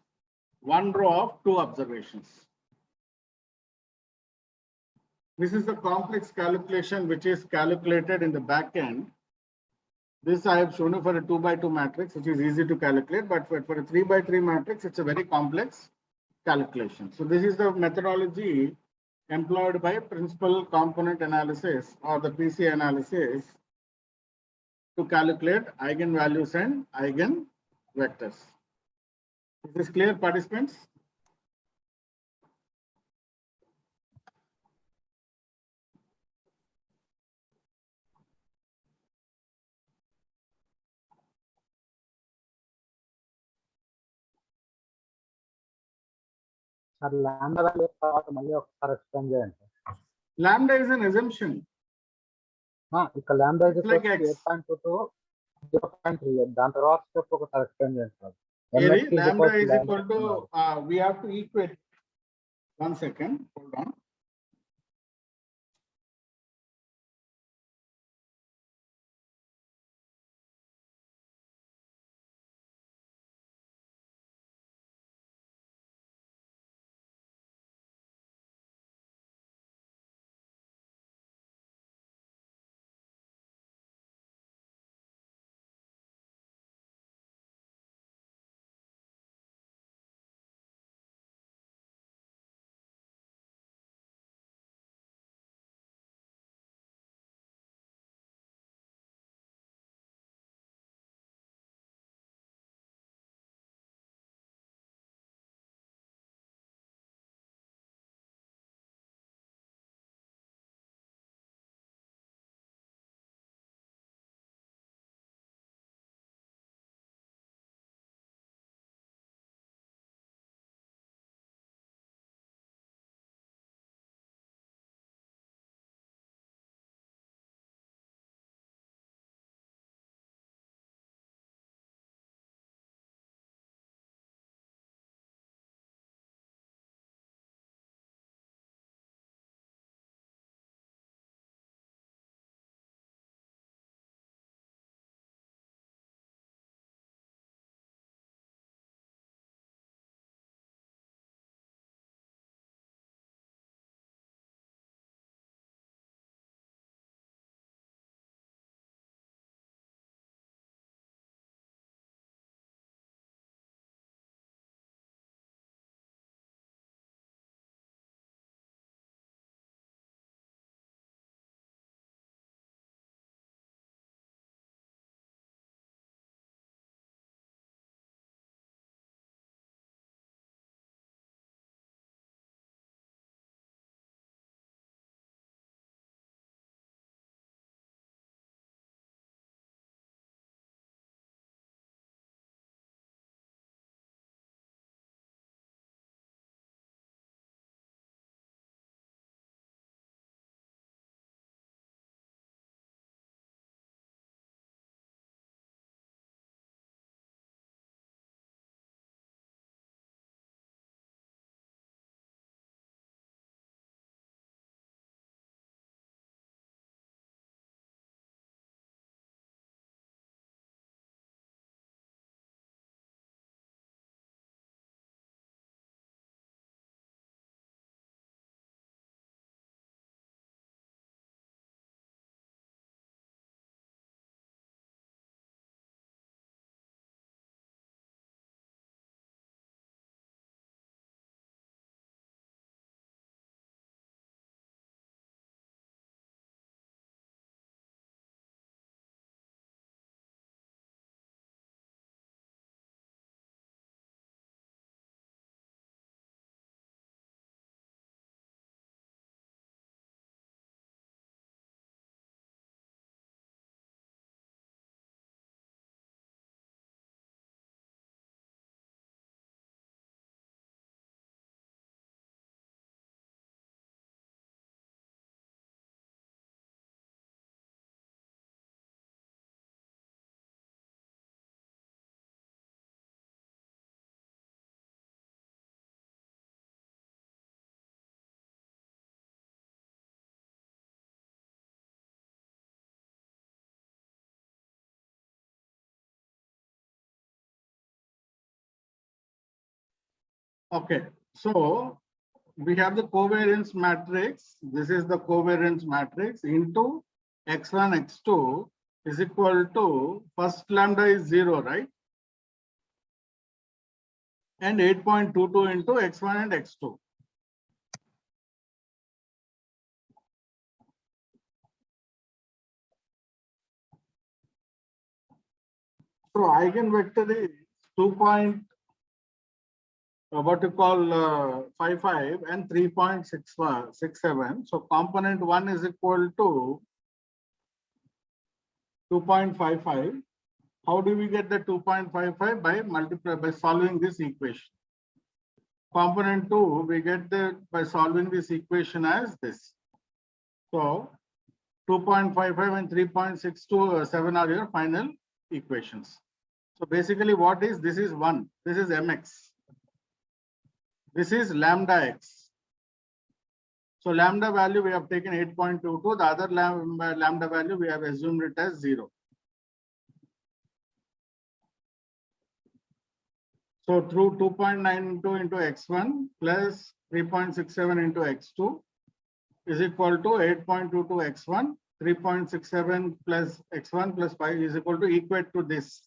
one row of 2 observations. This is the complex calculation which is calculated in the back end. This I have shown you for a 2 by 2 matrix, which is easy to calculate, but for a 3 by 3 matrix, it's a very complex calculation. So this is the methodology employed by principal component analysis, or the PC analysis, to calculate eigenvalues and eigenvectors. Is this clear, participants? Sir lambda value తర్వాత మళ్ళీ ఒకసారి explain చేయండి sir. Lambda is an assumption. ఇక్కడ lambda It's like X. 8.22 0.3 దాని తర్వాత step ఒకసారి explain చేయండి sir. Area, MX is lambda equal to is equal to, lambda. we have to equate. 1 second, hold on. Okay, so we have the covariance matrix. This is the covariance matrix into x1, x2 is equal to first lambda is 0, right? And 8.22 into x1 and x2. So eigenvector is 55 and 3.67. So component 1 is equal to 2.55. How do we get the 2.55? By solving this equation. Component 2 we get by solving this equation as this. So 2.55 and 3.627 are your final equations. So basically what is this is 1, this is mx, this is lambda x. So lambda value we have taken 8.22, the other lambda value we have assumed it as 0. So through 2.92 into x1 plus 3.67 into x2 is equal to 8.22 x1, 3.67 plus x1 plus 5 is equal to equate to this.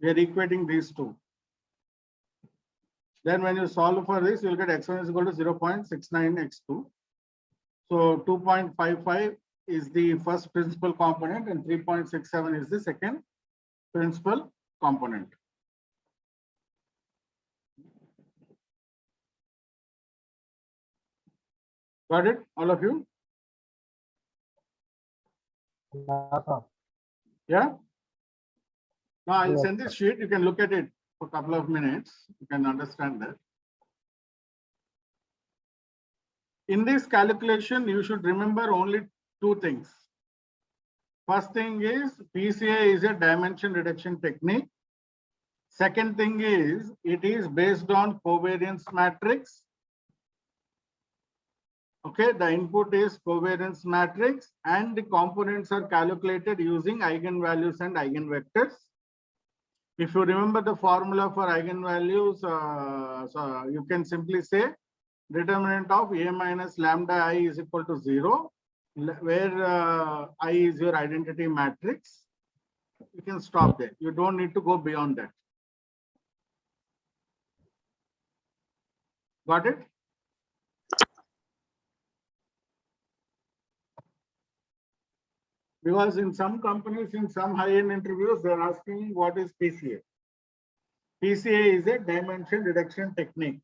We are equating these two. Then when you solve for this, you will get x1 is equal to 0.69 x2. So 2.55 is the first principal component and 3.67 is the second principal component. Got it, all of you? Yeah. Now I'll send this sheet. You can look at it for a couple of minutes. You can understand that. In this calculation, you should remember only two things. First thing is PCA is a dimension reduction technique. Second thing is it is based on covariance matrix. Okay, the input is covariance matrix and the components are calculated using eigenvalues and eigenvectors. If you remember the formula for eigenvalues, so you can simply say determinant of A minus lambda I is equal to 0, where I is your identity matrix. You can stop there. You don't need to go beyond that. Got it? Because in some companies, in some high-end interviews, they're asking what is PCA. PCA is a dimension reduction technique,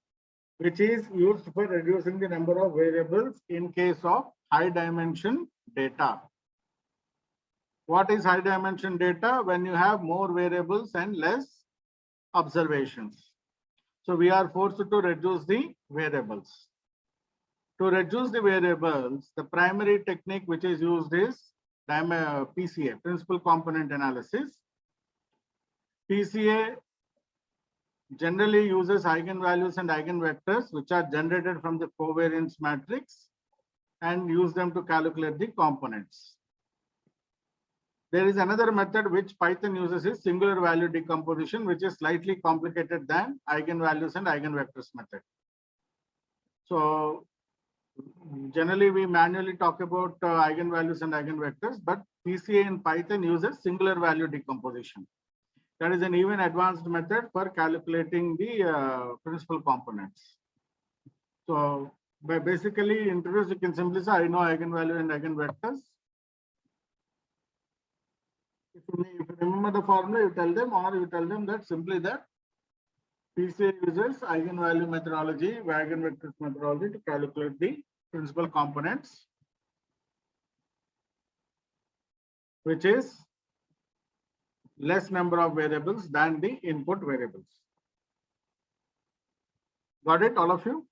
which is used for reducing the number of variables in case of high dimension data. What is high dimension data? When you have more variables and less observations. So we are forced to reduce the variables. To reduce the variables, the primary technique which is used is PCA, principal component analysis. PCA generally uses eigenvalues and eigenvectors which are generated from the covariance matrix and use them to calculate the components. There is another method which Python uses is singular value decomposition, which is slightly complicated than eigenvalues and eigenvectors method. So generally we manually talk about eigenvalues and eigenvectors, but PCA in Python uses singular value decomposition. That is an even advanced method for calculating the principal components. So by basically interviews, you can simply say, I know eigenvalue and eigenvectors. If you remember the formula, you tell them, or you tell them that simply that PCA uses eigenvalue methodology, eigenvectors methodology to calculate the principal components, which is less number of variables than the input variables. Got it, all of you?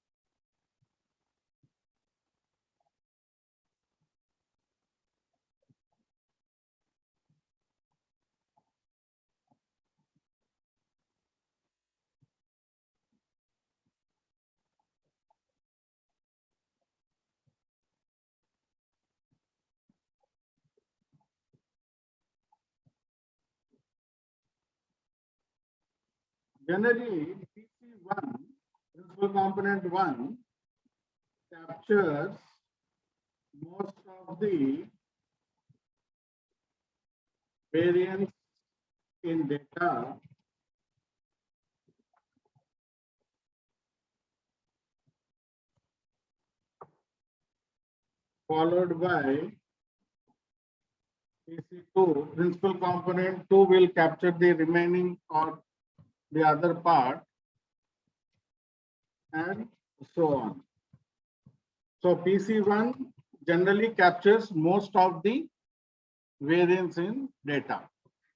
Generally, PC1, principal component 1 captures most of the variance in data followed by PC2, principal component 2 will capture the remaining or the other part, and so on. So PC1 generally captures most of the variance in data.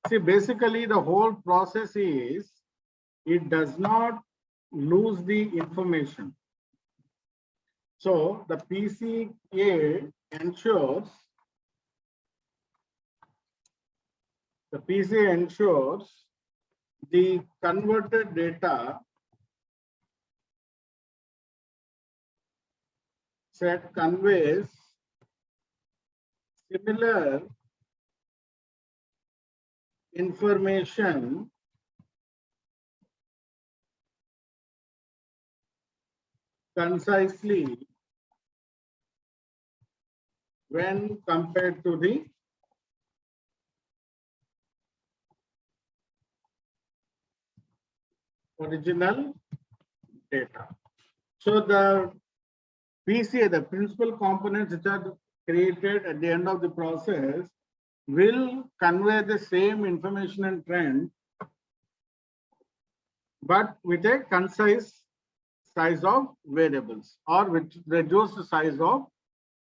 See, basically the whole process is, it does not lose the information. So the PCA ensures the converted data set conveys similar information concisely when compared to the original data. So the PCA, the principal components which are created at the end of the process, will convey the same information and trend, but with a concise size of variables, or with reduced size of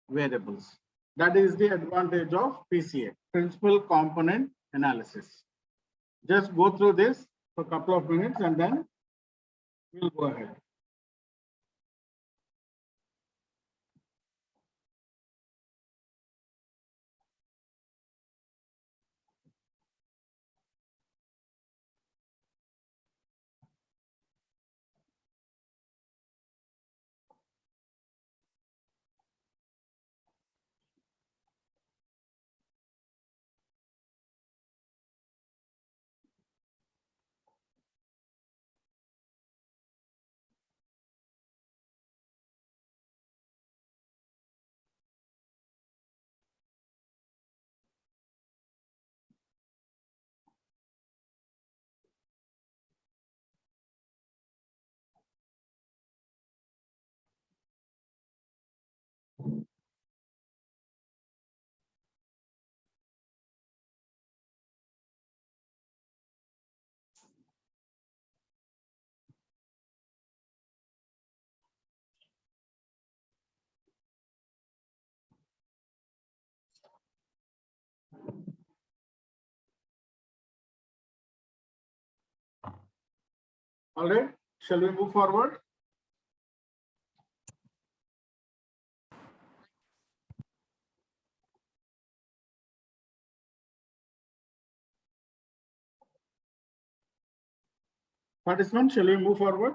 variables. That is the advantage of PCA, principal component analysis. Just go through this for a couple of minutes and then we'll go ahead. All right, shall we move forward? Participants, shall we move forward?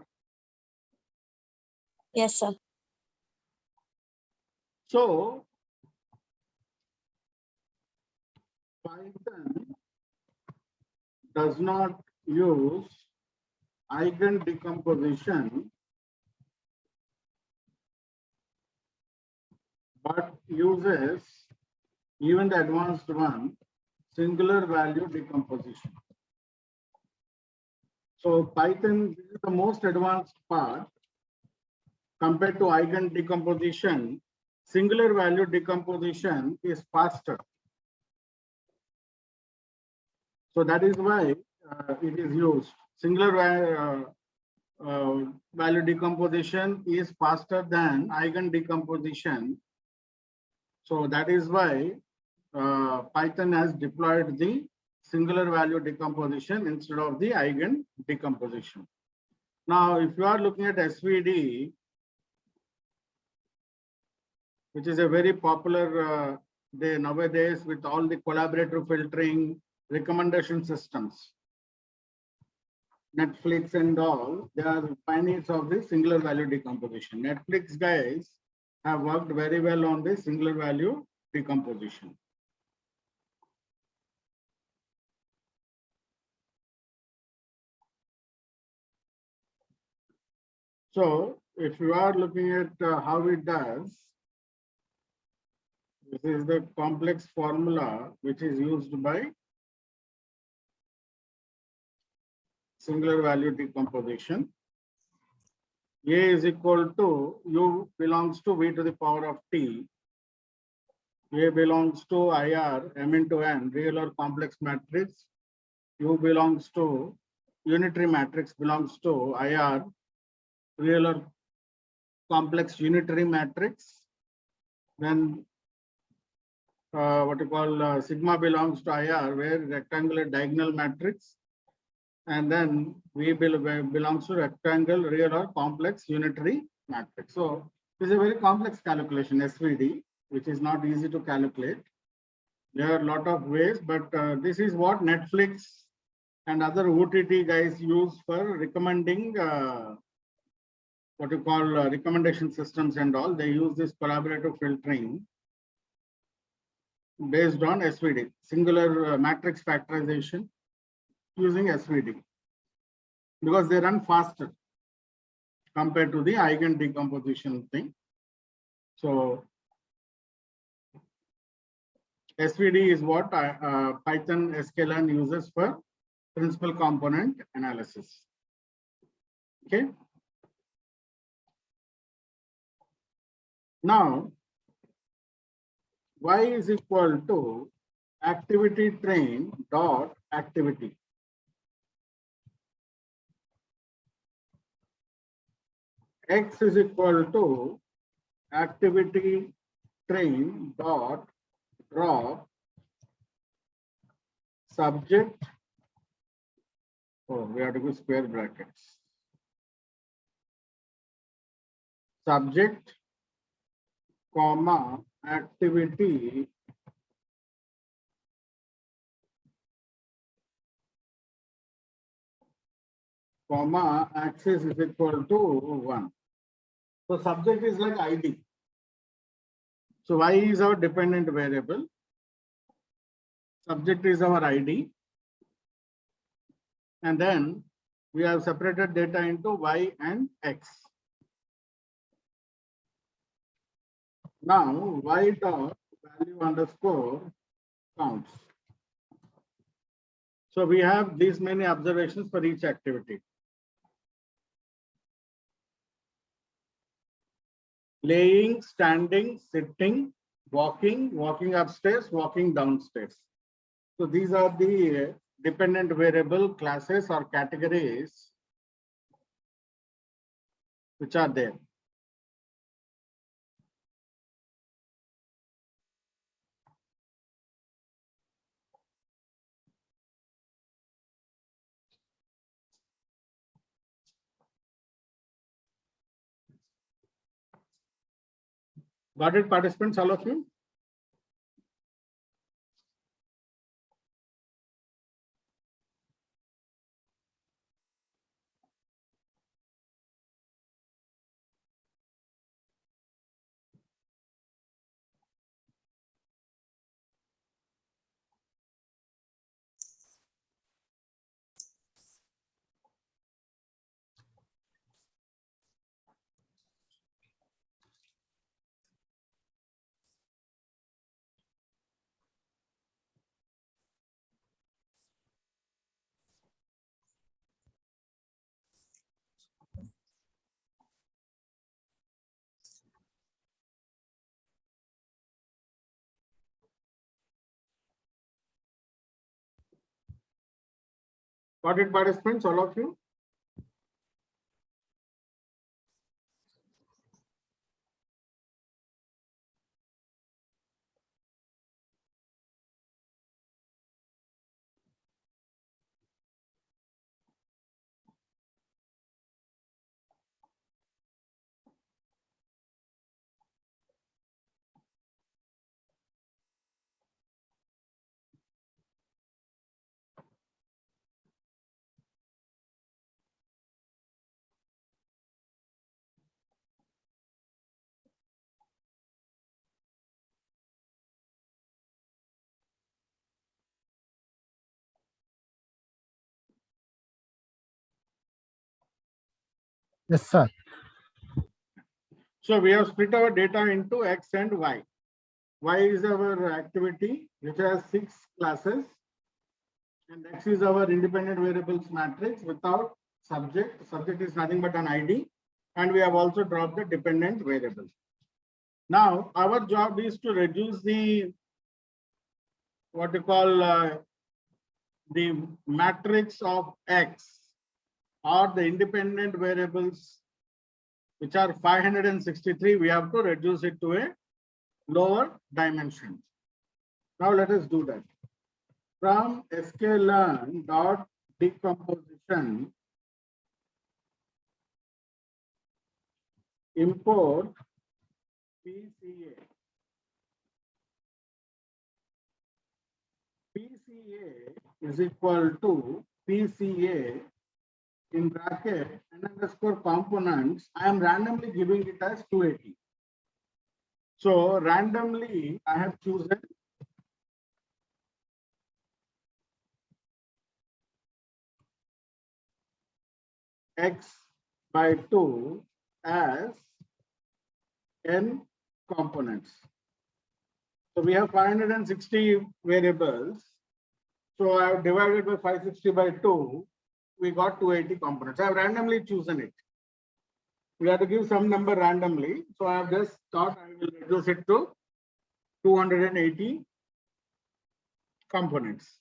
Yes, sir. So Python does not use eigen decomposition, but uses, even the advanced one, singular value decomposition. So Python, this is the most advanced part. Compared to eigen decomposition, singular value decomposition is faster. So that is why it is used. Singular value decomposition is faster than eigen decomposition. So that is why Python has deployed the singular value decomposition instead of the eigen decomposition. Now, if you are looking at SVD, which is a very popular nowadays with all the collaborative filtering, recommendation systems, Netflix and all, they are pioneers of the singular value decomposition. Netflix guys have worked very well on the singular value decomposition. So if you are looking at how it does, this is the complex formula which is used by singular value decomposition. A is equal to U belongs to V to the power of T. A belongs to IR, M into N, real or complex matrix. U belongs to unitary matrix belongs to IR, real or complex unitary matrix. Then what you call sigma belongs to IR, where rectangular diagonal matrix. And then V belongs to rectangle, real or complex unitary matrix. So this is a very complex calculation, SVD, which is not easy to calculate. There are a lot of ways, but this is what Netflix and other OTT guys use for recommending what you call recommendation systems and all. They use this collaborative filtering based on SVD, singular matrix factorization using SVD, because they run faster compared to the eigen decomposition thing. So SVD is what Python sklearn uses for principal component analysis. Okay. Now, y is equal to activity train dot activity. X is equal to activity train dot drop subject. Oh, we have to go square brackets. Subject, comma, activity, comma, axis is equal to 1. So subject is like ID. So y is our dependent variable. Subject is our ID. And then we have separated data into y and x. Now y dot value underscore counts. So we have these many observations for each activity. Laying, standing, sitting, walking, walking upstairs, walking downstairs. So these are the dependent variable classes or categories which are there. Got it, participants, all of you? Got it, participants, all of you? Yes, sir. So we have split our data into X and Y. Y is our activity, which has 6 classes. And X is our independent variables matrix without subject. Subject is nothing but an ID. And we have also dropped the dependent variable. Now, our job is to reduce the, what you call, the matrix of X or the independent variables, which are 563. We have to reduce it to a lower dimension. Now let us do that. From sklearn dot decomposition, import PCA. PCA is equal to PCA in bracket n underscore components. I am randomly giving it as 280. So randomly I have chosen X by 2 as n components. So we have 560 variables. So I have divided by 560 by 2. We got 280 components. I have randomly chosen it. We have to give some number randomly. So I have just thought I will reduce it to 280 components.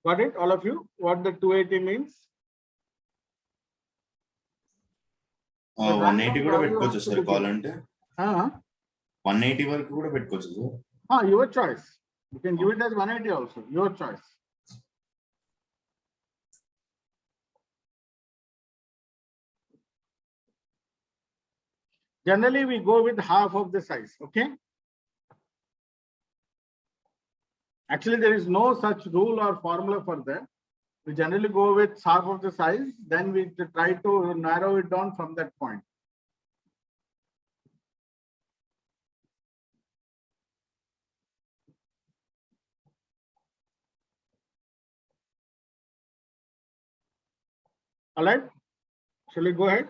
Got it, all of you? What the 280 means? 180 కూడా పెట్టుకోవచ్చు sir కావాలంటే Uh, 180 వరకు కూడా పెట్టుకోవచ్చు sir your choice. You can give it as 180 also, your choice. Generally, we go with half of the size, okay? Actually, there is no such rule or formula for that. We generally go with half of the size, then we try to narrow it down from that point. All right, shall we go ahead?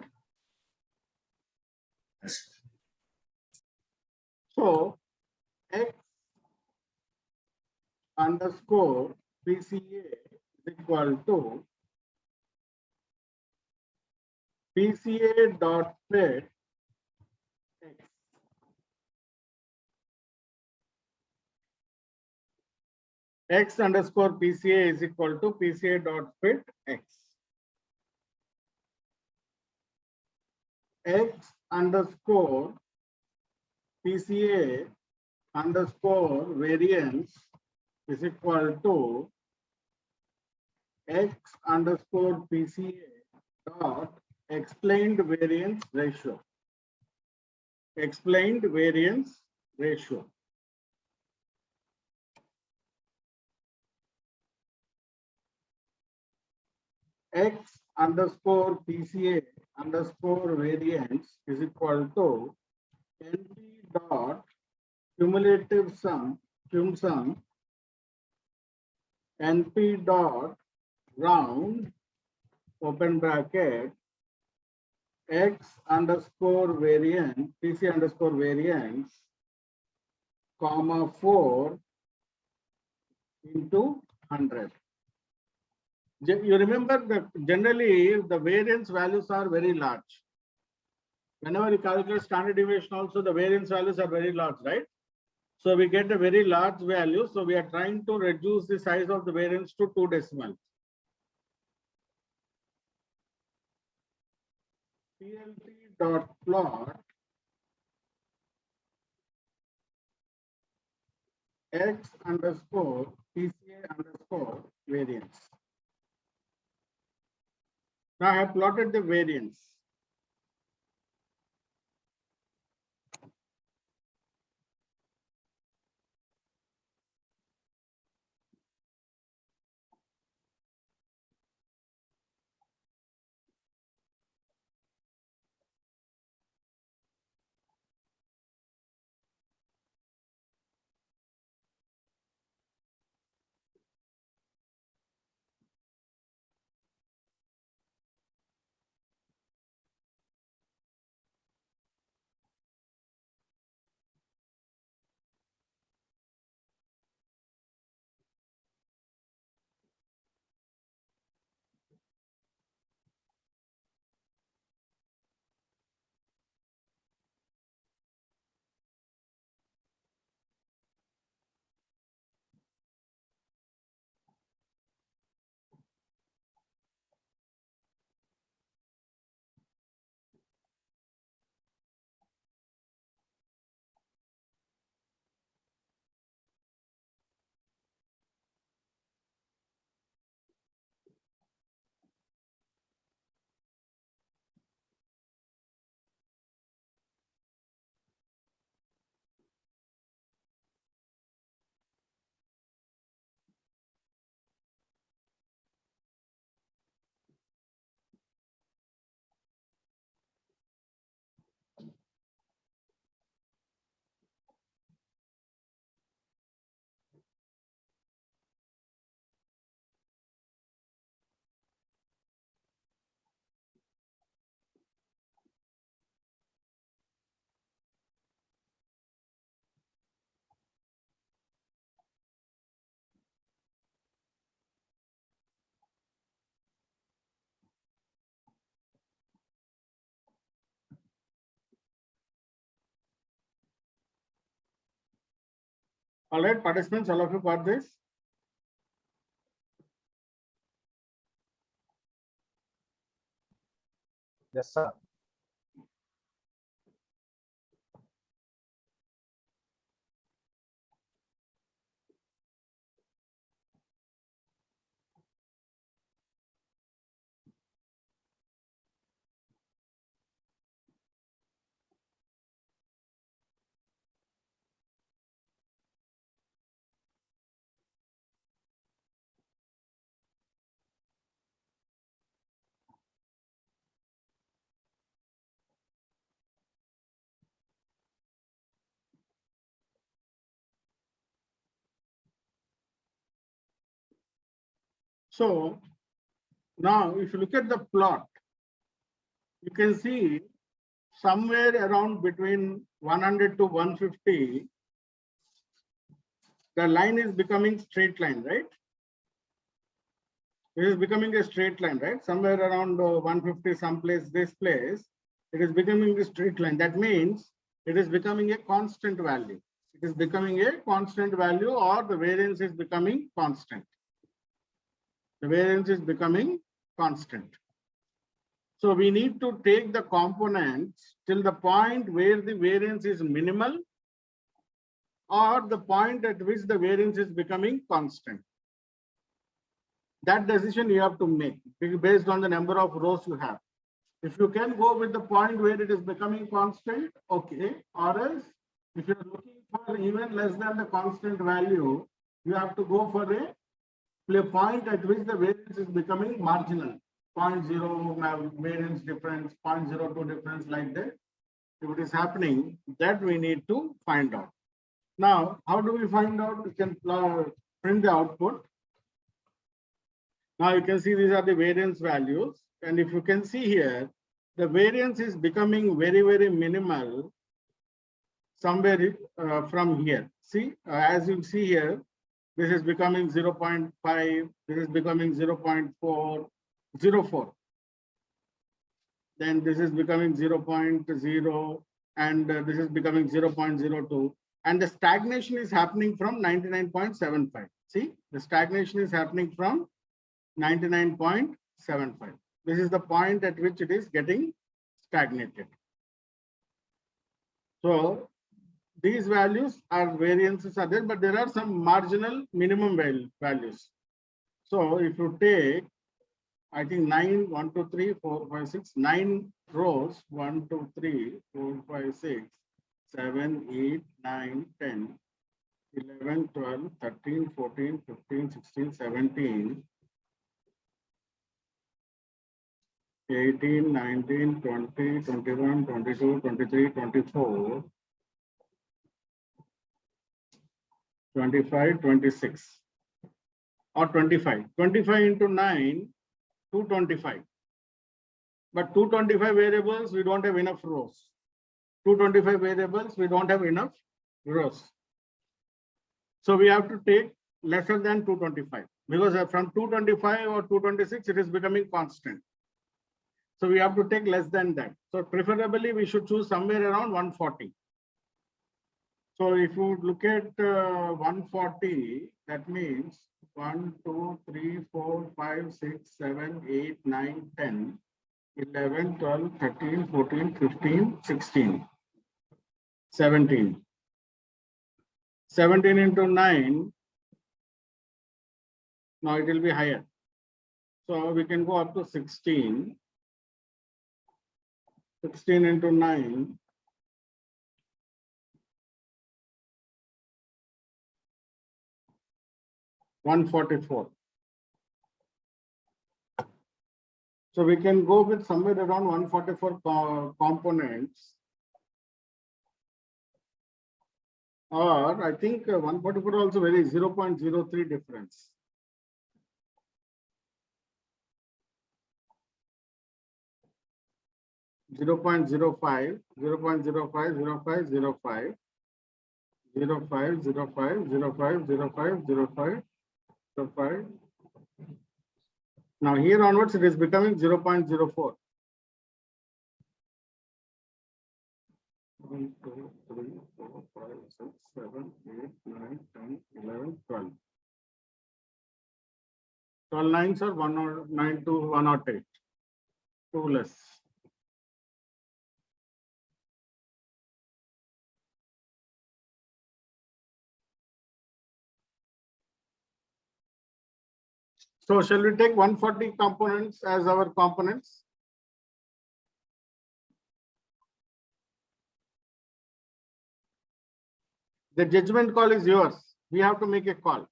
So X underscore PCA is equal to PCA dot fit X. X underscore PCA is equal to PCA dot fit X. X underscore PCA underscore variance is equal to X underscore PCA dot explained variance ratio. Explained variance ratio. X underscore PCA underscore variance is equal to NP dot cumulative sum, cum sum, NP dot round, open bracket, X underscore variance, PC underscore variance, comma 4 into 100. You remember that generally the variance values are very large. Whenever you calculate standard deviation also, the variance values are very large, right? So we get a very large value. So we are trying to reduce the size of the variance to 2 decimals. PLT dot plot X underscore PCA underscore variance. Now I have plotted the variance. All right, participants, all of you got this? Yes, sir. So now if you look at the plot, you can see somewhere around between 100 to 150, the line is becoming straight line, right? It is becoming a straight line, right? Somewhere around 150, someplace, this place, it is becoming a straight line. That means it is becoming a constant value. It is becoming a constant value, or the variance is becoming constant. The variance is becoming constant. So we need to take the components till the point where the variance is minimal, or the point at which the variance is becoming constant. That decision you have to make based on the number of rows you have. If you can go with the point where it is becoming constant, okay. Or else, if you're looking for even less than the constant value, you have to go for a point at which the variance is becoming marginal. 0.0 variance difference, 0.02 difference, like that. If it is happening, that we need to find out. Now, how do we find out? We can print the output. Now you can see these are the variance values. And if you can see here, the variance is becoming very, very minimal somewhere from here. See, as you see here, this is becoming 0.5, this is becoming 0.404. Then this is becoming 0.0, and this is becoming 0.02. And the stagnation is happening from 99.75. See, the stagnation is happening from 99.75. This is the point at which it is getting stagnated. So these values are variances are there, but there are some marginal minimum values. So if you take, I think 9, 1, 2, 3, 4, 5, 6, 9 rows, 1, 2, 3, 4, 5, 6, 7, 8, 9, 10, 11, 12, 13, 14, 15, 16, 17, 18, 19, 20, 21, 22, 23, 24, 25, 26, or 25. 25 into 9, 225. But 225 variables, we don't have enough rows. 225 variables, we don't have enough rows. So we have to take lesser than 225, because from 225 or 226, it is becoming constant. So we have to take less than that. So preferably we should choose somewhere around 140. So if you look at 140, that means 1, 2, 3, 4, 5, 6, 7, 8, 9, 10, 11, 12, 13, 14, 15, 16, 17. 17 into 9, now it will be higher. So we can go up to 16. 16 into 9, 144. So we can go with somewhere around 144 components. Or I think 144 also very 0.03 difference. Zero point zero five, 0.05, 05, 05, 05, 05, 05, 05, 05, 05. Now here onwards, it is becoming 0.04. 1, 2, 3, 4, 5, 6, 7, 8, 9, 10, 11, 12. 12 nines are 109 to 108. 2 less. So shall we take 140 components as our components? The judgment call is yours. We have to make a call.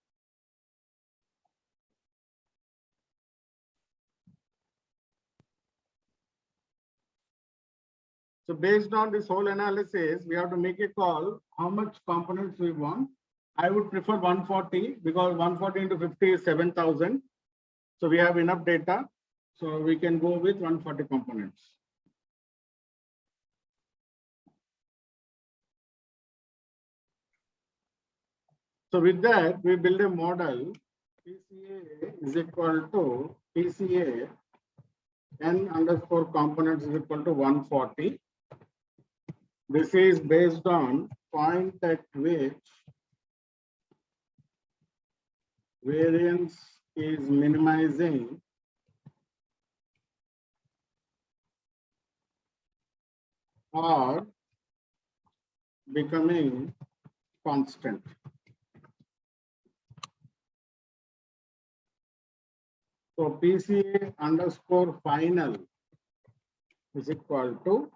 So based on this whole analysis, we have to make a call how much components we want. I would prefer 140 because 140 into 50 is 7,000. So we have enough data. So we can go with 140 components. So with that, we build a model. PCA is equal to PCA n underscore components is equal to 140. This is based on point at which variance is minimizing or becoming constant. So PCA underscore final is equal to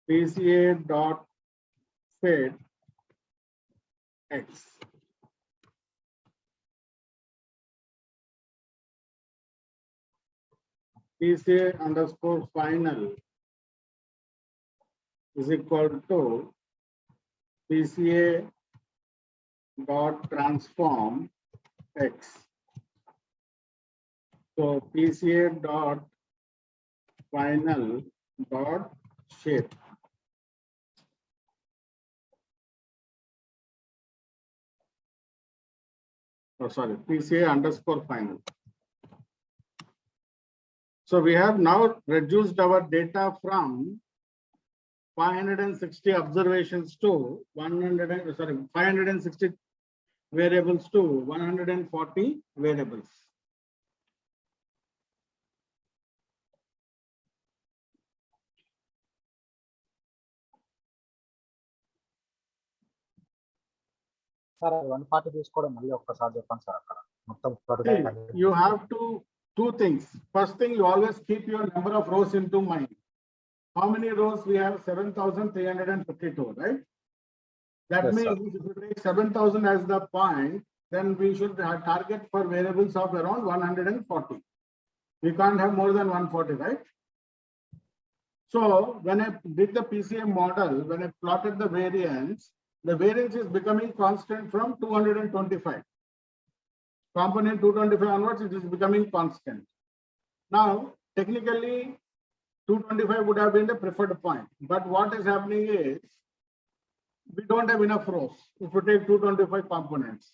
PCA dot fit X. PCA underscore final is equal to PCA dot transform X. So PCA dot final dot shape. Oh, sorry, PCA underscore final. So we have now reduced our data from 560 observations to 560 variables to 140 variables. Sir 140 తీసుకోవడం మళ్ళీ ఒక్కసారి చెప్పండి sir అక్కడ మొత్తం See, you have to two things. First thing, you always keep your number of rows into mind. How many rows we have? 7,352, right? That Yes, means sir. if you take 7,000 as the point, then we should have target for variables of around 140. We can't have more than 140, right? So when I did the PCA model, when I plotted the variance is becoming constant from 225. Component 225 onwards, it is becoming constant. Now, technically, 225 would have been the preferred point. But what is happening is, we don't have enough rows if we take 225 components.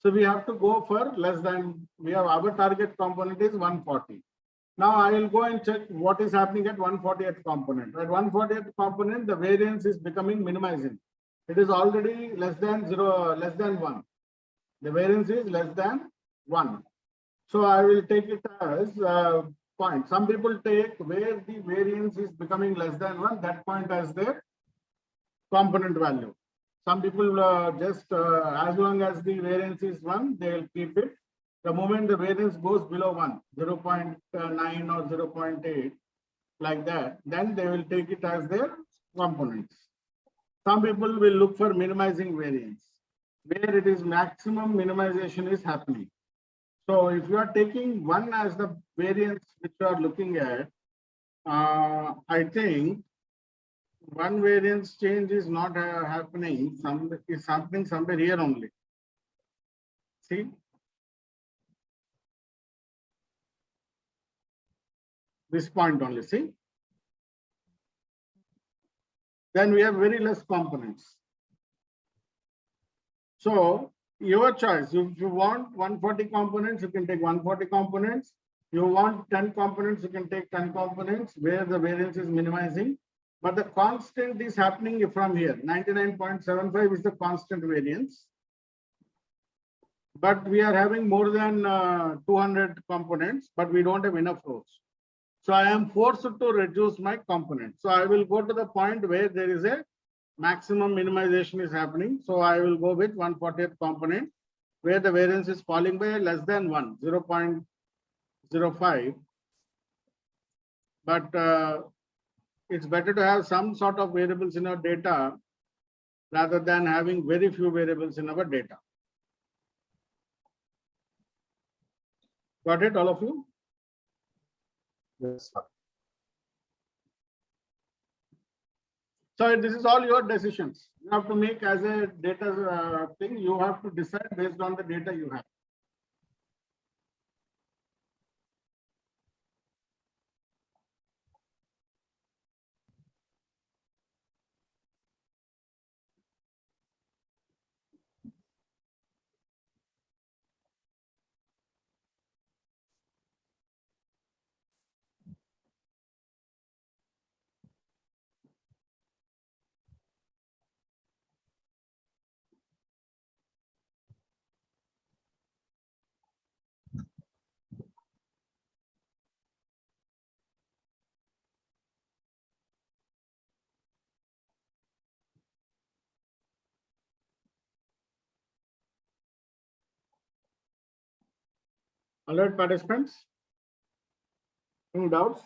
So we have to go for less than, our target component is 140. Now I will go and check what is happening at 140th component. At 140th component, the variance is becoming minimizing. It is already less than 1. The variance is less than 1. So I will take it as point. Some people take where the variance is becoming less than 1, that point as their component value. Some people just as long as the variance is 1, they will keep it. The moment the variance goes below 1, 0.9 or 0.8, like that, then they will take it as their components. Some people will look for minimizing variance, where it is maximum minimization is happening. So if you are taking 1 as the variance which you are looking at, I think one variance change is not happening. It's happening somewhere here only. See? This point only, see? Then we have very less components. So your choice. If you want 140 components, you can take 140 components. You want 10 components, you can take 10 components where the variance is minimizing. but the constant is happening from here. 99.75 is the constant variance. But we are having more than 200 components, but we don't have enough rows. So I am forced to reduce my component. So I will go to the point where there is a maximum minimization is happening. So I will go with 140th component where the variance is falling by less than 1, 0.05. But it's better to have some sort of variables in our data rather than having very few variables in our data. Got it, all of you? Yes, sir. So this is all your decisions. You have to make as a data thing. You have to decide based on the data you have. All right, participants. Any doubts?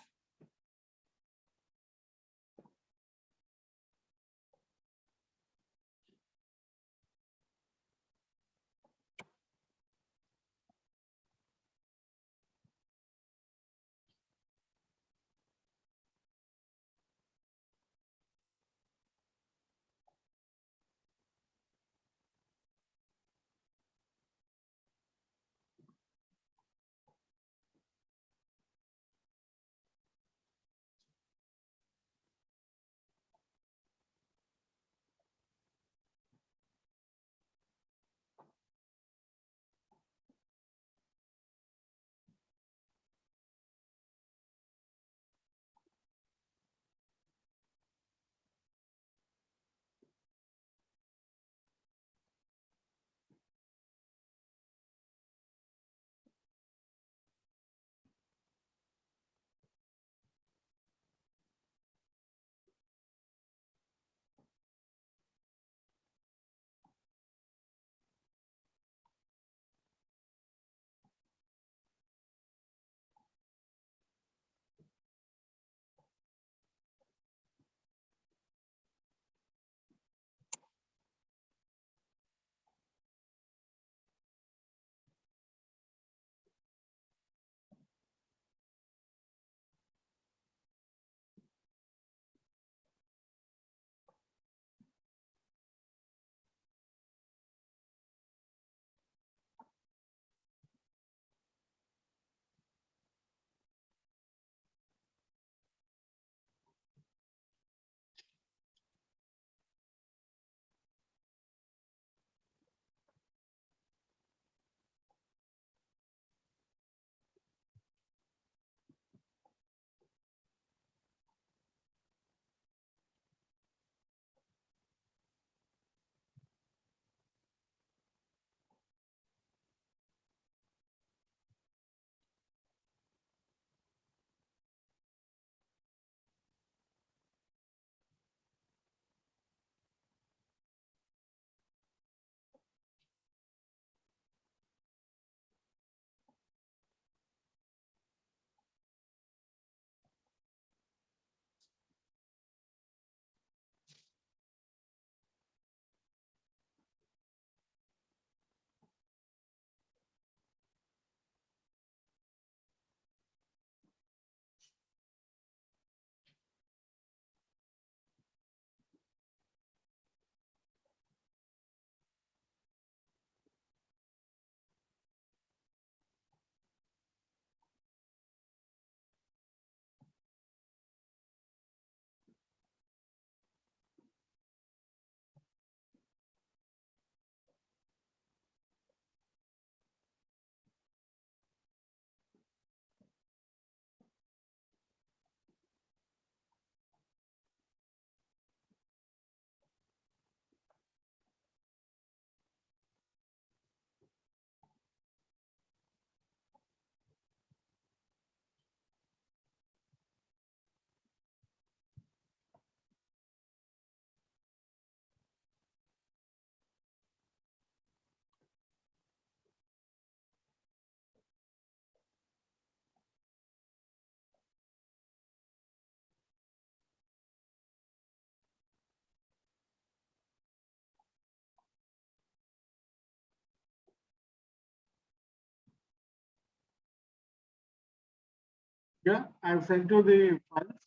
Yeah, I've sent you the files.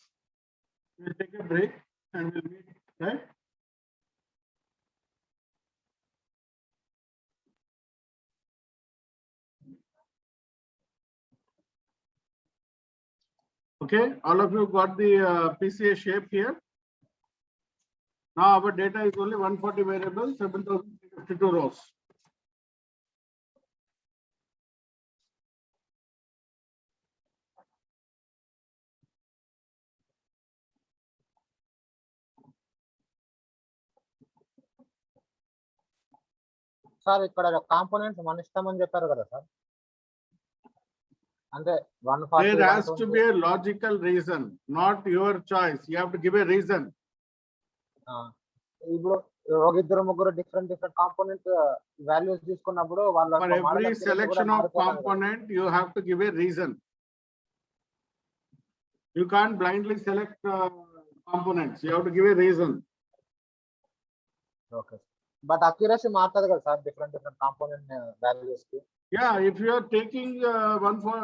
We'll take a break and we'll meet, right? Okay, all of you got the PCA shape here. Now our data is only 140 variables, 7,052 rows. Sir ఇక్కడ components మన ఇష్టం అని చెప్పారు కదా sir, అంటే 140 There has to 120 be a logical reason, not your choice. You have to give a reason. ఇప్పుడు ఒక ఇద్దరు ముగ్గురు డిఫరెంట్ కాంపోనెంట్ వాల్యూస్ తీసుకున్నప్పుడు వాళ్ళ For every selection of component, you have to give a reason. You can't blindly select components. You have to give a reason. Okay, but accuracy మారుతుంది కదా sir different component values కి. Yeah, if you are taking one for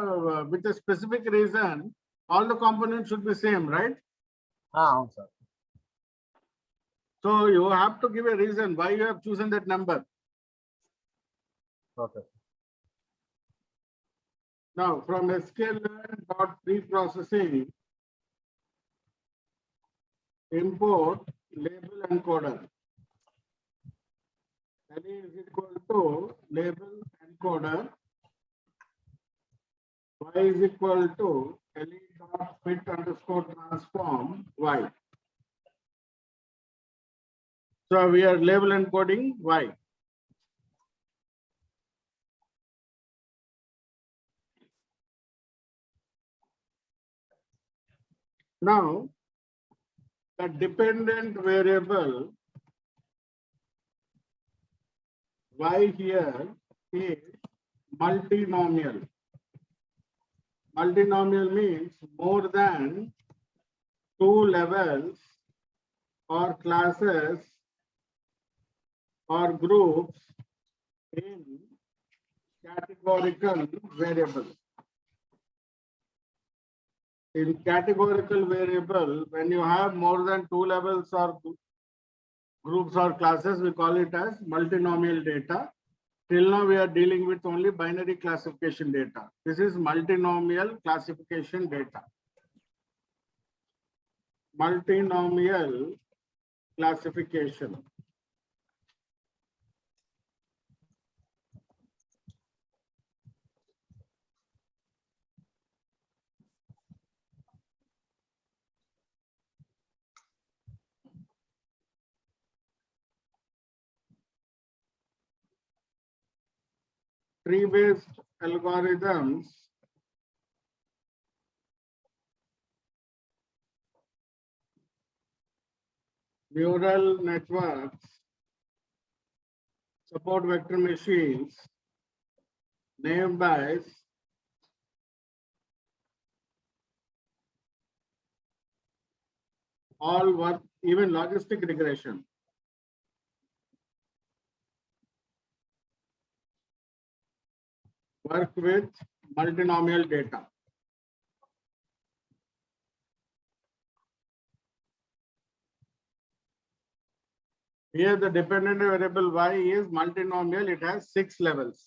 with a specific reason, all the components should be same, right? అవును sir. So you have to give a reason why you have chosen that number. Okay. Now from sklearn.preprocessing, import label encoder. That is equal to label encoder. Y is equal to le.fit underscore transform y. So we are label encoding y. Now the dependent variable y here is multinomial. Multinomial means more than two levels or classes or groups in categorical variable. In categorical variable, when you have more than two levels or groups or classes, we call it as multinomial data. Till now, we are dealing with only binary classification data. This is multinomial classification data. Multinomial classification. Tree-based algorithms neural networks, support vector machines, name Bayes, all work, even logistic regression. Work with multinomial data. Here the dependent variable y is multinomial, it has 6 levels.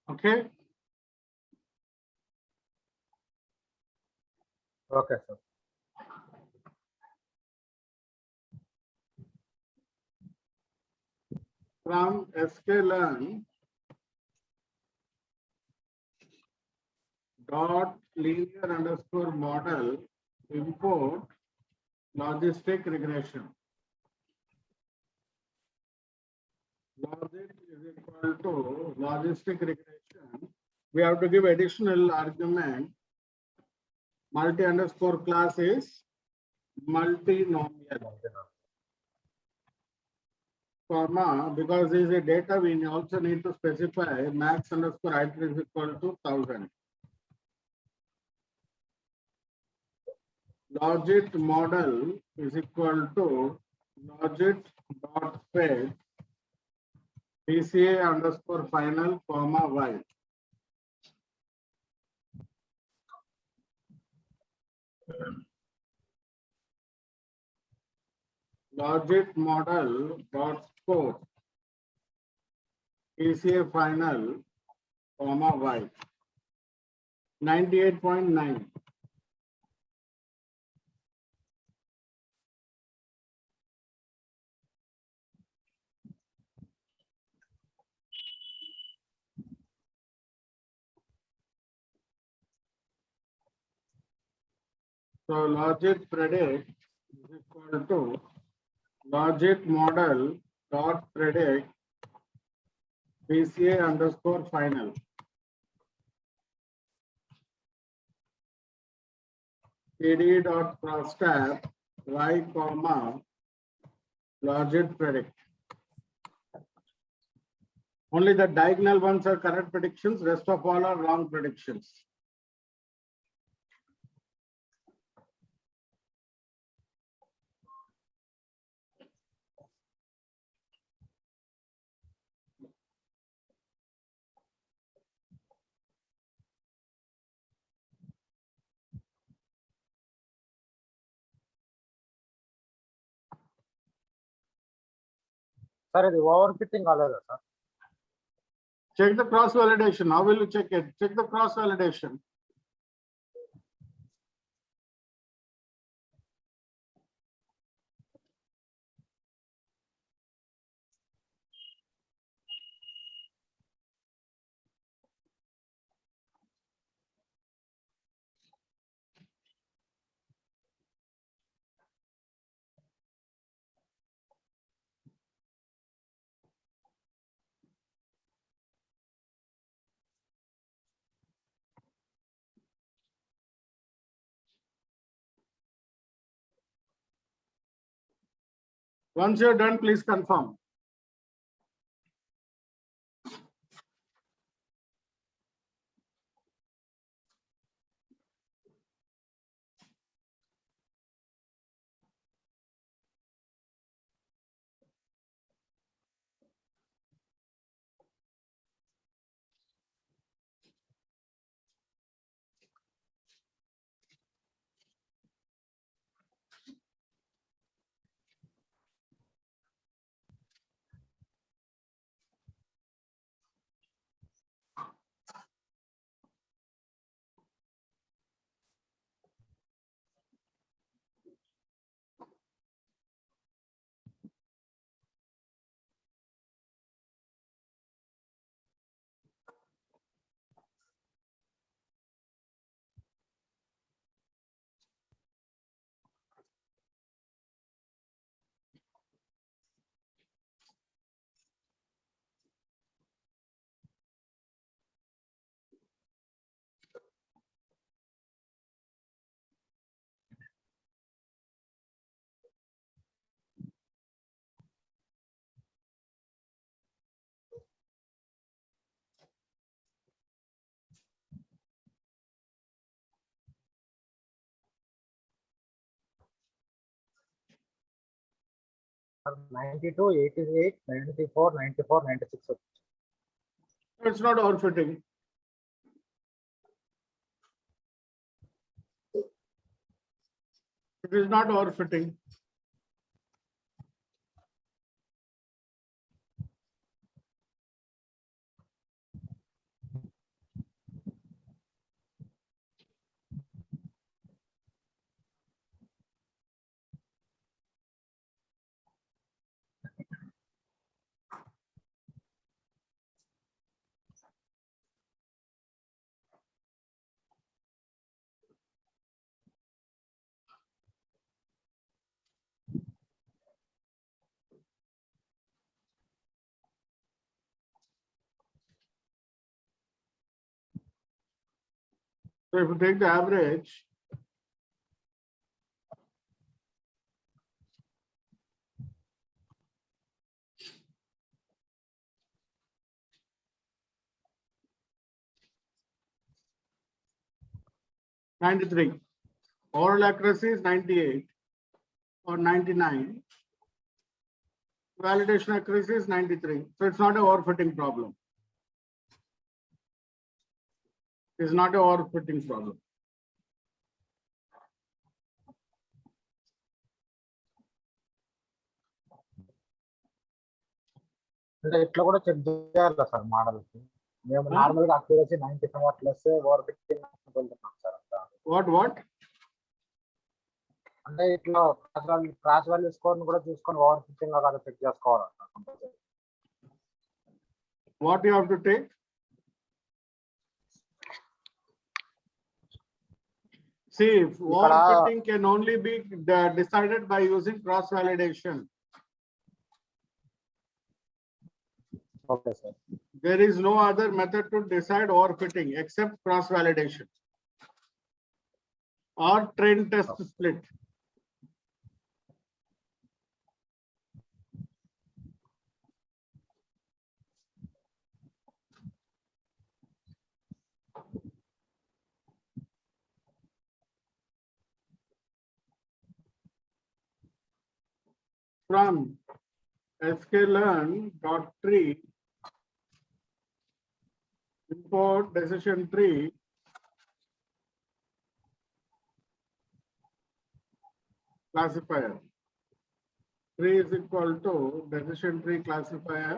Okay. Okay, sir. From sklearn dot linear underscore model import logistic regression. Logic is equal to logistic regression. We have to give additional argument. Multi underscore class is multinomial. Comma, because this is a data, we also need to specify max underscore iter is equal to 1000. Logit model is equal to logit dot fetch PCA underscore final comma y. Logit model dot score PCA final comma y. 98.9. So logit predict is equal to logit model dot predict PCA underscore final. PD dot crosstab y comma logit predict. Only the diagonal ones are correct predictions, rest of all are wrong predictions. Sir, ఇది overfitting కాలేదా sir? Check the cross validation. How will you check it? Check the cross validation. Once you're done, please confirm. Sir, 92, 88, 94, 94, 96. It's not overfitting. It is not overfitting. So if you take the average, (93). Oral accuracy is 98 or 99. Validation accuracy is 93. So it's not a overfitting problem. It's not a overfitting problem. అంటే ఇట్లా కూడా check చేయాలి sir model కి. మేము normal గా accuracy 97 plus over fitting అనుకుంటున్నాం sir అంతా. What? అంటే ఇట్లా క్రాస్ వాల్యూ స్కోర్ ని కూడా చూసుకొని ఓవర్ ఫిట్టింగ్ కదా చెక్ చేసుకోవాలి compulsory. What you have to take? See, overfitting can only be decided by using cross validation. Okay sir. There is no other method to decide overfitting except cross validation or train test split. From sklearn.tree, import decision tree, classifier. Tree is equal to decision tree classifier.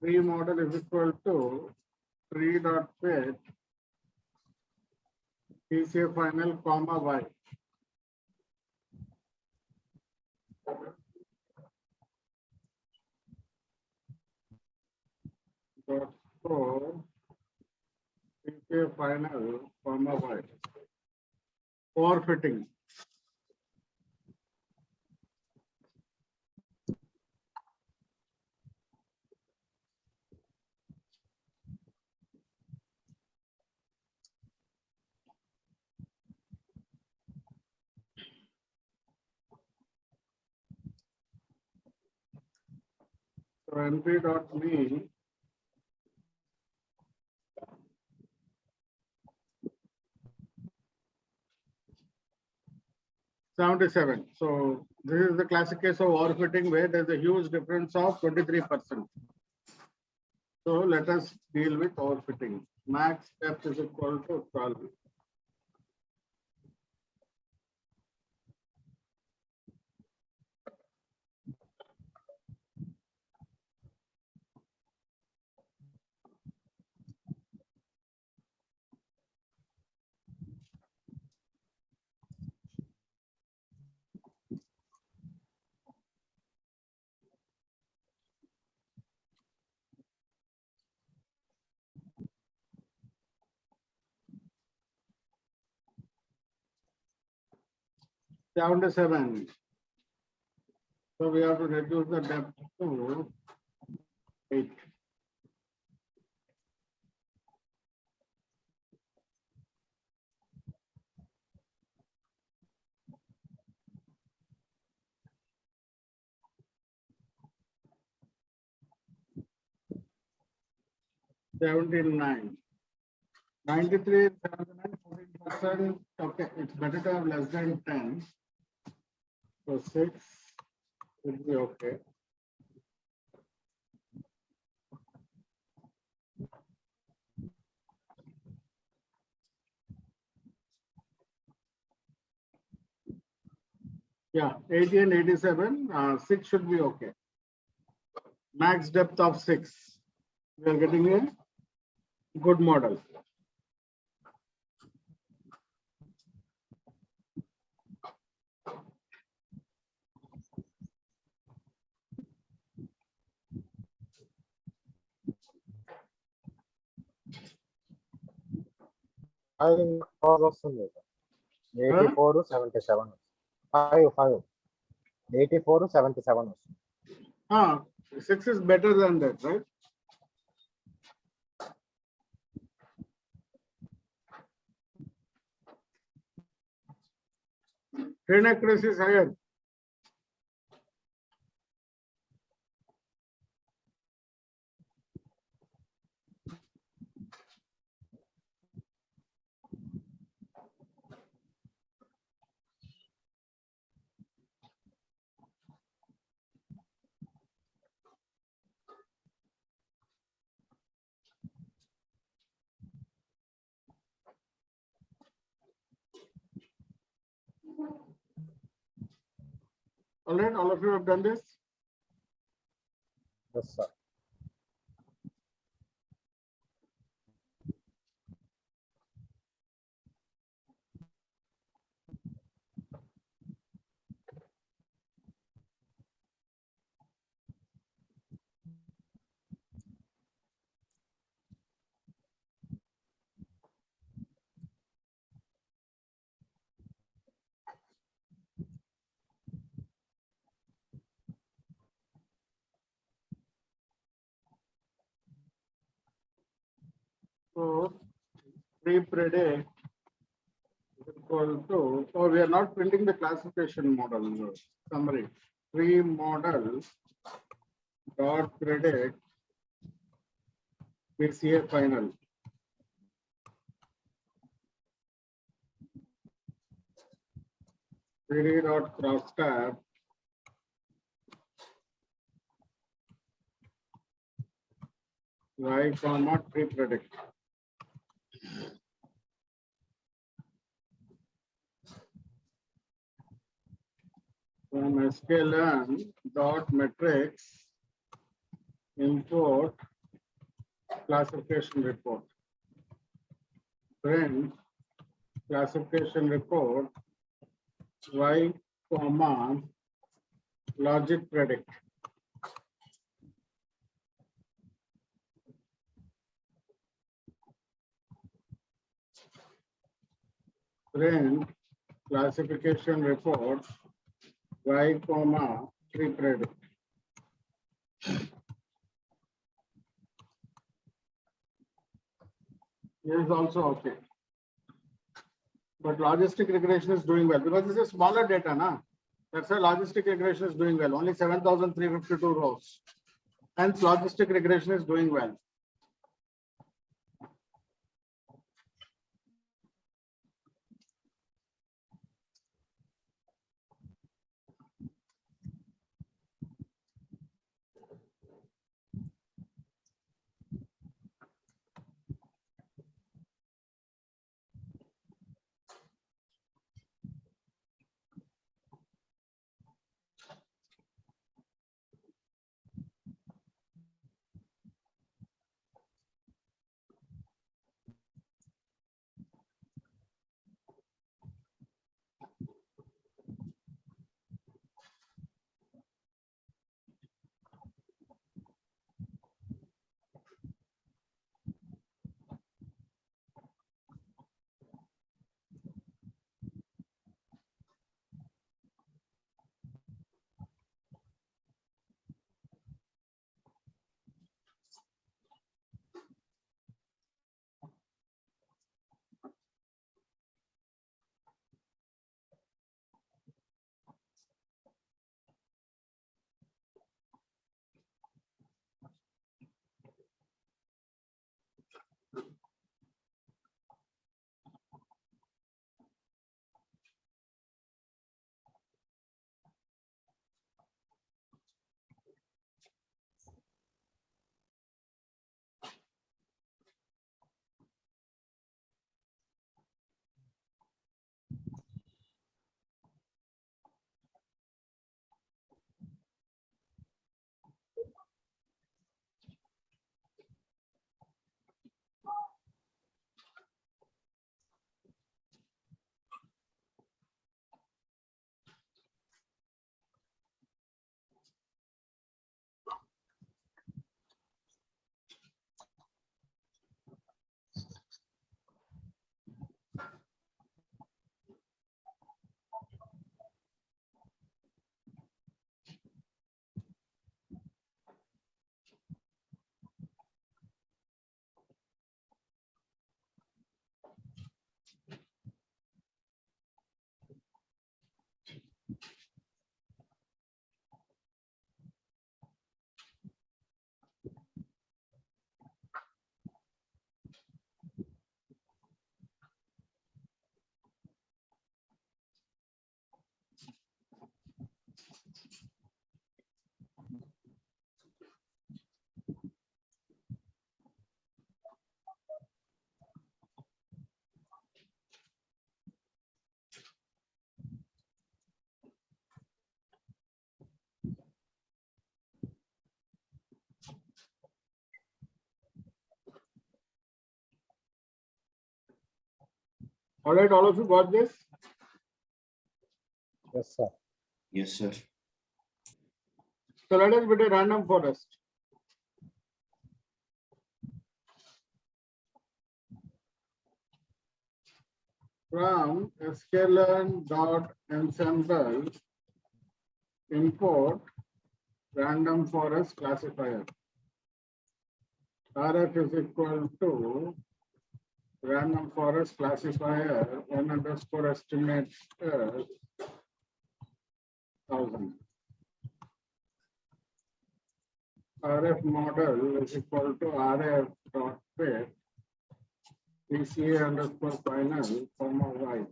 Tree model is equal to tree.fit TCA final comma y. Dot score TCA final comma y. Overfitting. So np.me (77). So this is the classic case of overfitting where there's a huge difference of 23%. So let us deal with overfitting. Max depth is equal to 12. Down to 7. So we have to reduce the depth to 8. (79). 93, 79, 14%. Okay, it's better to have less than 10. So 6 would be okay. Yeah, 80 and 87, 6 should be okay. Max depth of 6. We are getting a good model. వస్తుంది 84 77 5 84 77 వస్తుంది. 6 is better than that, right? Train accuracy is higher. All right, all of you have done this. Yes, sir. So pre-predict is equal to, oh, we are not printing the classification model summary. Pre-model dot predict PCA final. PD dot crosstab y comma pre-predict. From sklearn dot metrics import classification report. Print classification report y comma logic predict. Print classification report y comma pre-predict. This is also okay. But logistic regression is doing well because this is smaller data, na? That's why logistic regression is doing well. Only 7,352 rows. Hence, logistic regression is doing well. All right, all of you got this? Yes, sir. Yes, sir. So let us build a random forest. From sklearn.ensemble import random forest classifier. RF is equal to random forest classifier n underscore estimates 1000. RF model is equal to RF dot fit PCA underscore final comma y.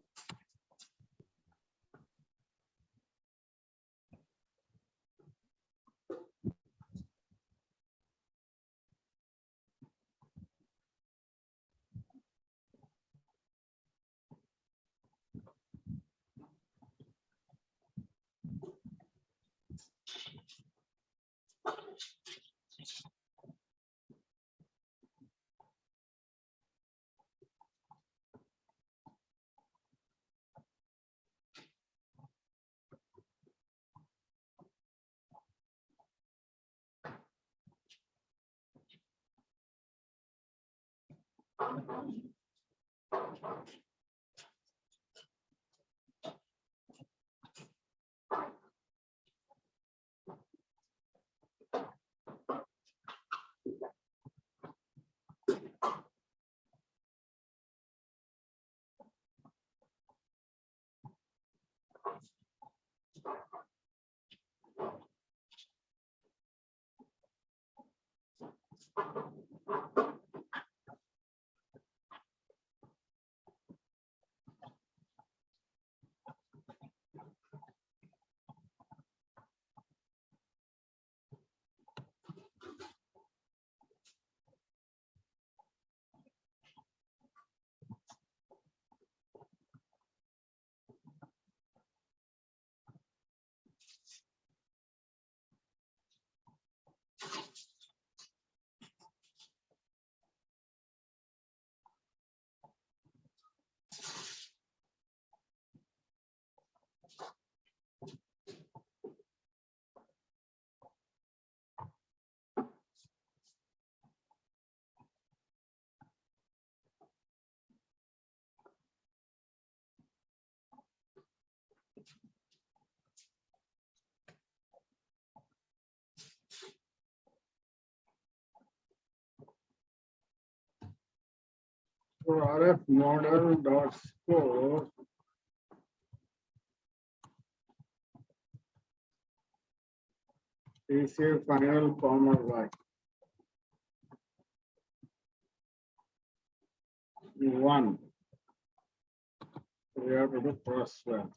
So RF model dot score PCA final comma y. One. We have to do cross swap.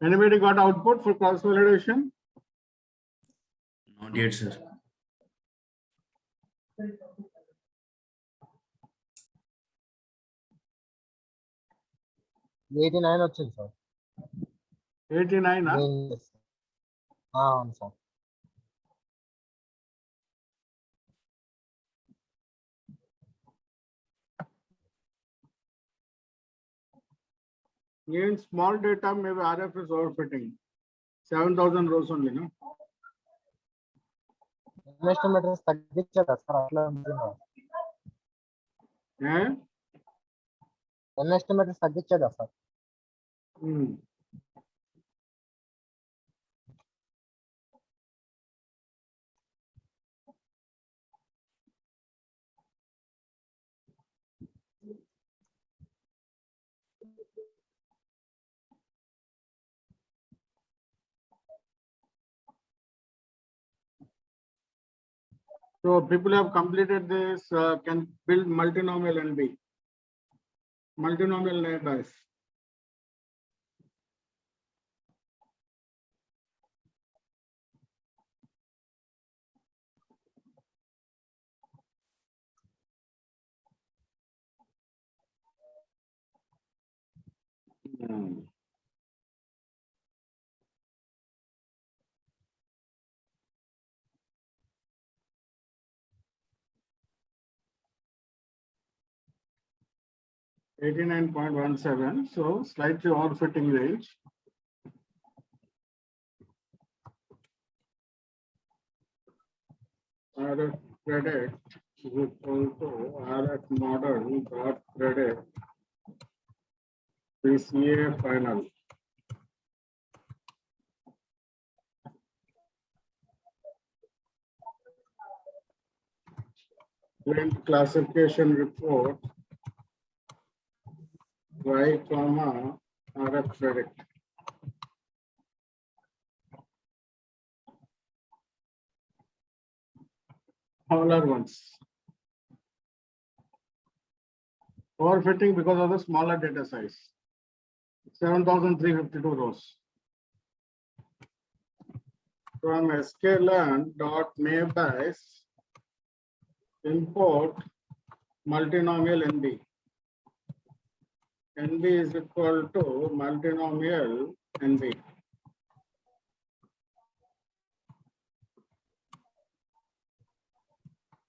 Anybody got output for cross validation? Not yet, sir. Eighty nine వచ్చింది sir 89. Huh? అవును sir In small data, maybe RF is overfitting. 7,000 rows only, no? Estimators తగ్గించారు sir అట్లా ఉంటుంది Yeah. Estimators తగ్గించారు sir Hmm. So people have completed this, can build multinomial NB. Multinomial neighbors. Hmm. $89.17, so slightly overfitting range. RF credit is equal to RF model dot credit PCA final. Print classification report Y comma RF credit. All are ones. Overfitting because of the smaller data size. 7,352 rows. From sklearn.neighbors import multinomial NB. NB is equal to multinomial NB.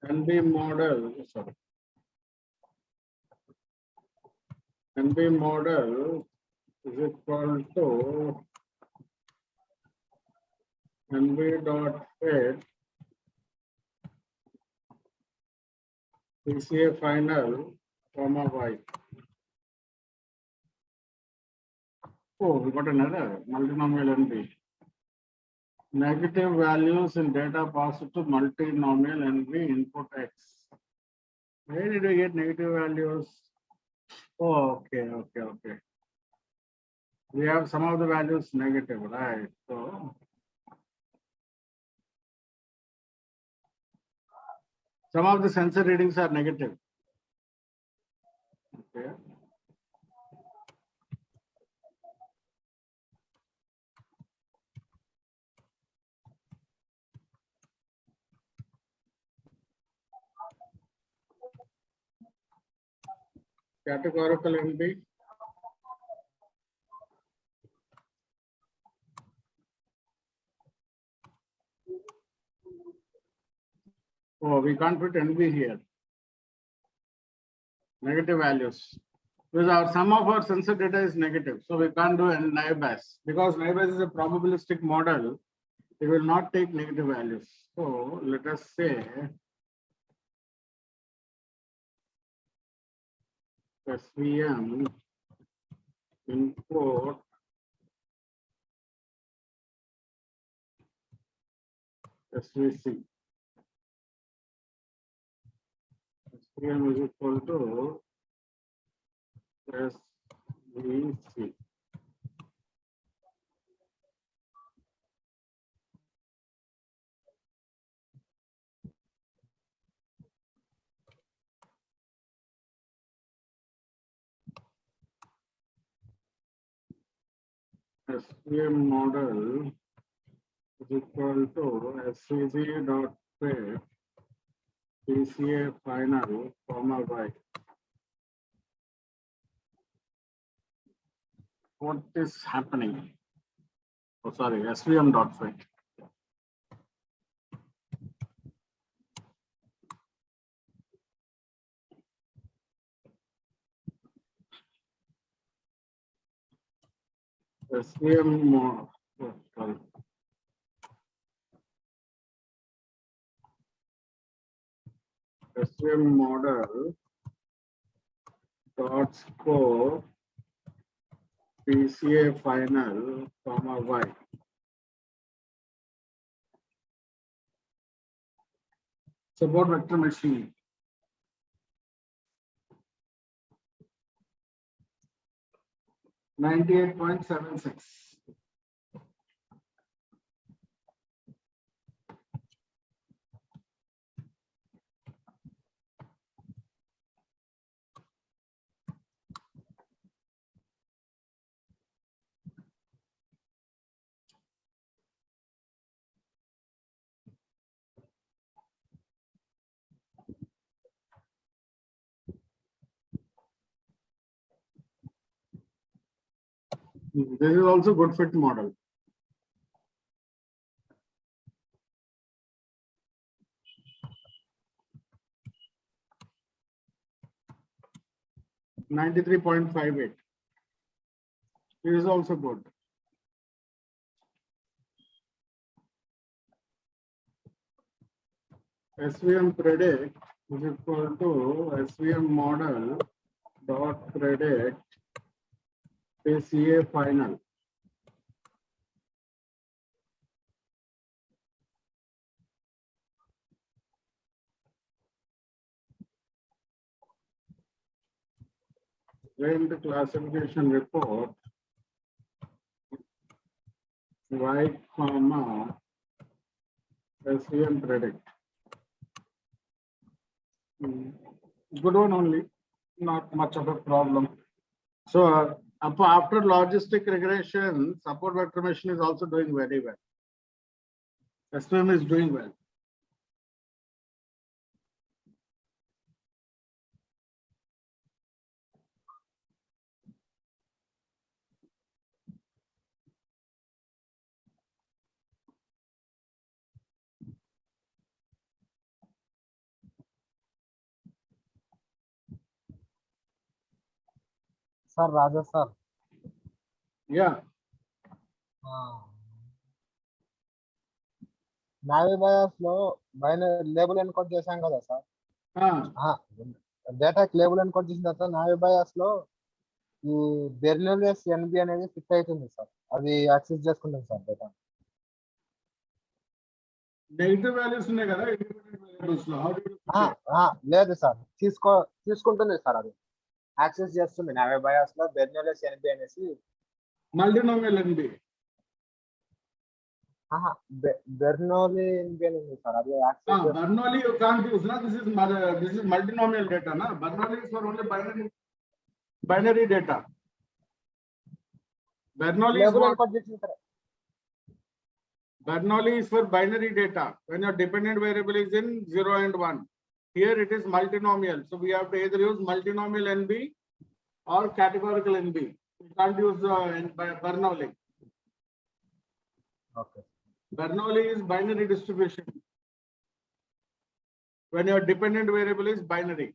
NB model, sorry. NB model is equal to NB dot fit PCA final comma Y. Oh, we got another multinomial NB. Negative values in data passed to multinomial NB input X. Where did we get negative values? Oh, okay. We have some of the values negative, right? So some of the sensor readings are negative. Okay. Categorical NB. Oh, we can't put NB here. Negative values. Because our sum of our sensor data is negative. So we can't do NIBAS. Because NIBAS is a probabilistic model, it will not take negative values. So let us say SVM import SVC. SVM is equal to SVC. SVM model is equal to SCG dot fit PCA final comma y. What is happening? Oh, sorry, SVM dot fit. SVM model. Oh, sorry. SVM model dot score PCA final comma y. Support vector machine. $98.76. This is also good fit model. $93.58. This is also good. SVM predict is equal to SVM model dot predict PCA final. When the classification report y comma SVM predict. Good one only, not much of a problem. So after logistic regression, support vector machine is also doing very well. SVM is doing well. Sir Raja sir Yeah. Navy bias లో binary label encode చేశాం కదా sir. డేటాకి label encode చేసిన తర్వాత navy bias లో ఈ బెర్నోలియస్ NB అనేది fit అవుతుంది sir. అది యాక్సెస్ చేసుకుంటుంది సార్ డేటా. నెగిటివ్ వాల్యూస్ ఉన్నాయి కదా independent variables లో. How do you లేదు సార్, తీసుకుంటుంది సార్, అది యాక్సెస్ చేస్తుంది. నావీ బయాస్ లో బెర్నోలియస్ ఎన్బి అనేసి multinomial NB? బెర్నోలీ ఎన్బి అని ఉంది సార్, అది access Bernoulli you can't use, na? This is multinomial data, na? Bernoulli is for only binary data. Bernoulli is label what? Encode చేసింది sir. Bernoulli is for binary data when your dependent variable is in 0 and 1. Here it is multinomial, so we have to either use multinomial NB or categorical NB. You can't use Bernoulli. Okay. Bernoulli is binary distribution when your dependent variable is binary.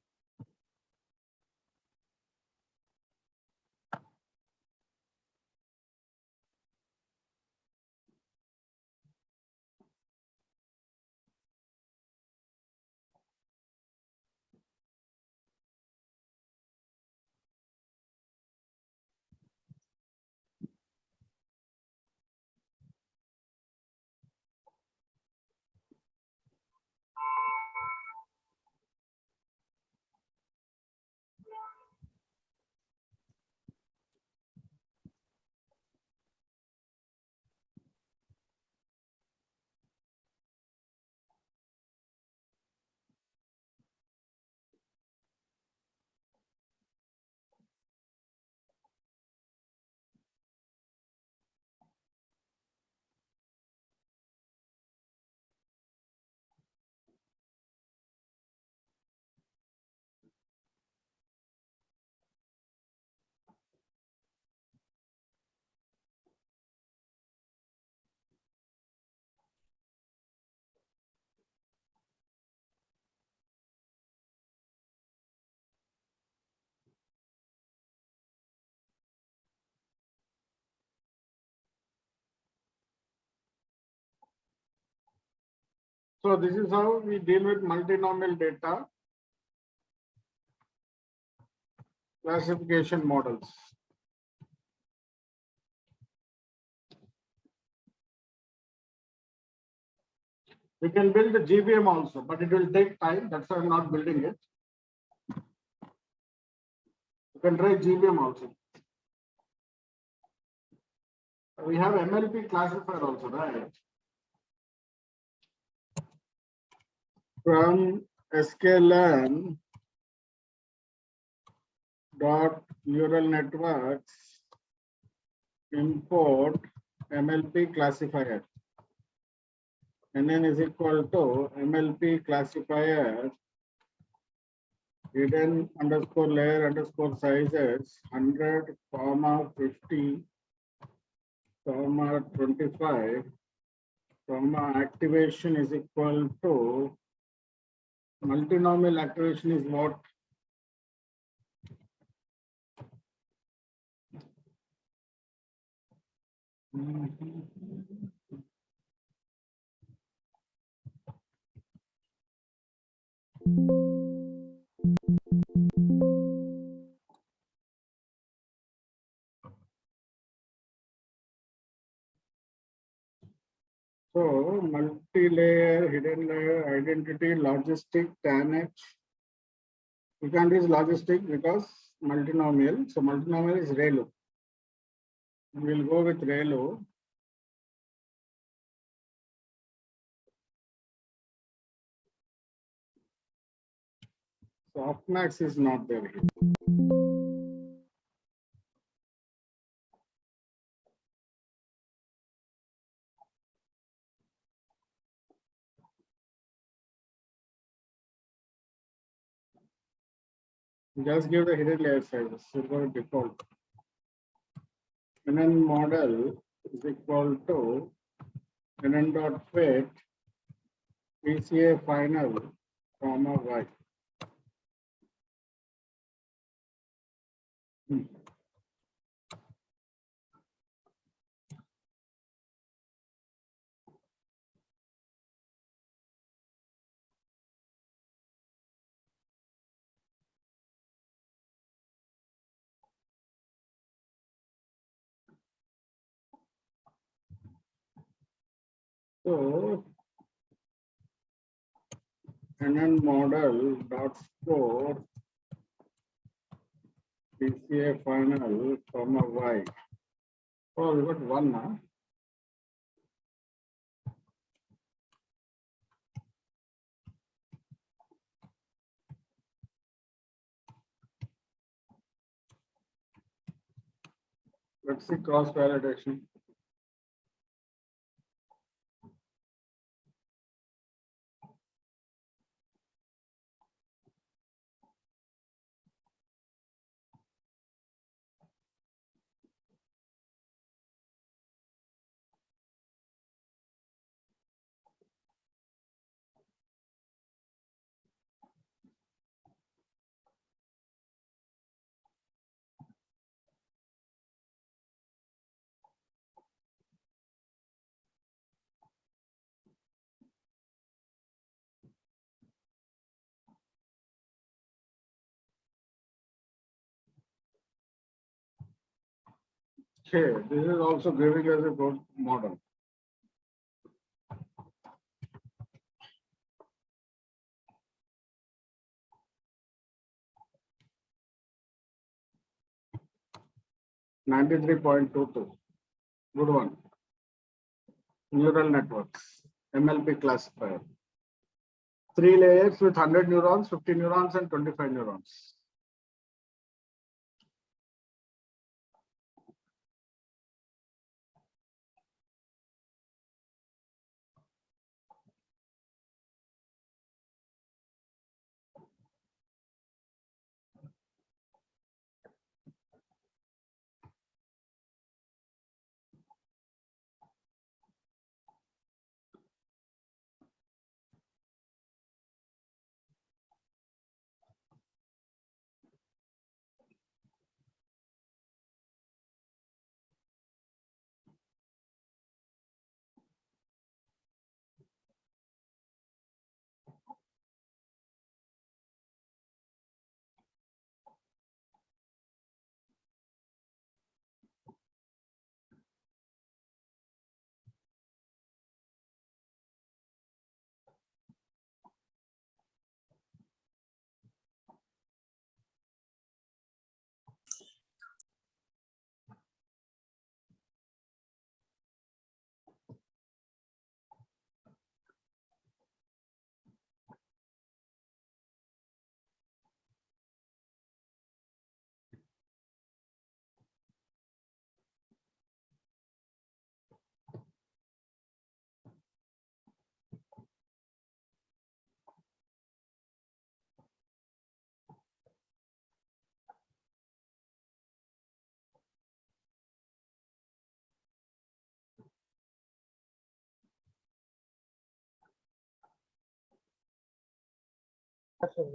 So this is how we deal with multinomial data classification models. We can build a GBM also, but it will take time. That's why I'm not building it. You can try GBM also. We have MLP classifier also, right? From sklearn dot neural networks import MLP classifier. NN is equal to MLP classifier hidden underscore layer underscore sizes 100, 50, 25, activation is equal to multinomial activation is what? So multi-layer, hidden layer, identity, logistic, TANH. We can't use logistic because multinomial. So multinomial is ReLU. We'll go with ReLU. Softmax is not there here. Just give the hidden layer size, super default. And then model is equal to nn.fit PCA final, comma y. So nn model dot score PCA final, comma y. Oh, we got one now. Let's see cross validation. Okay, this is also giving us a good model. (93.22). Good one. Neural networks, MLP classifier. 3 layers with 100 neurons, 50 neurons, and 25 neurons.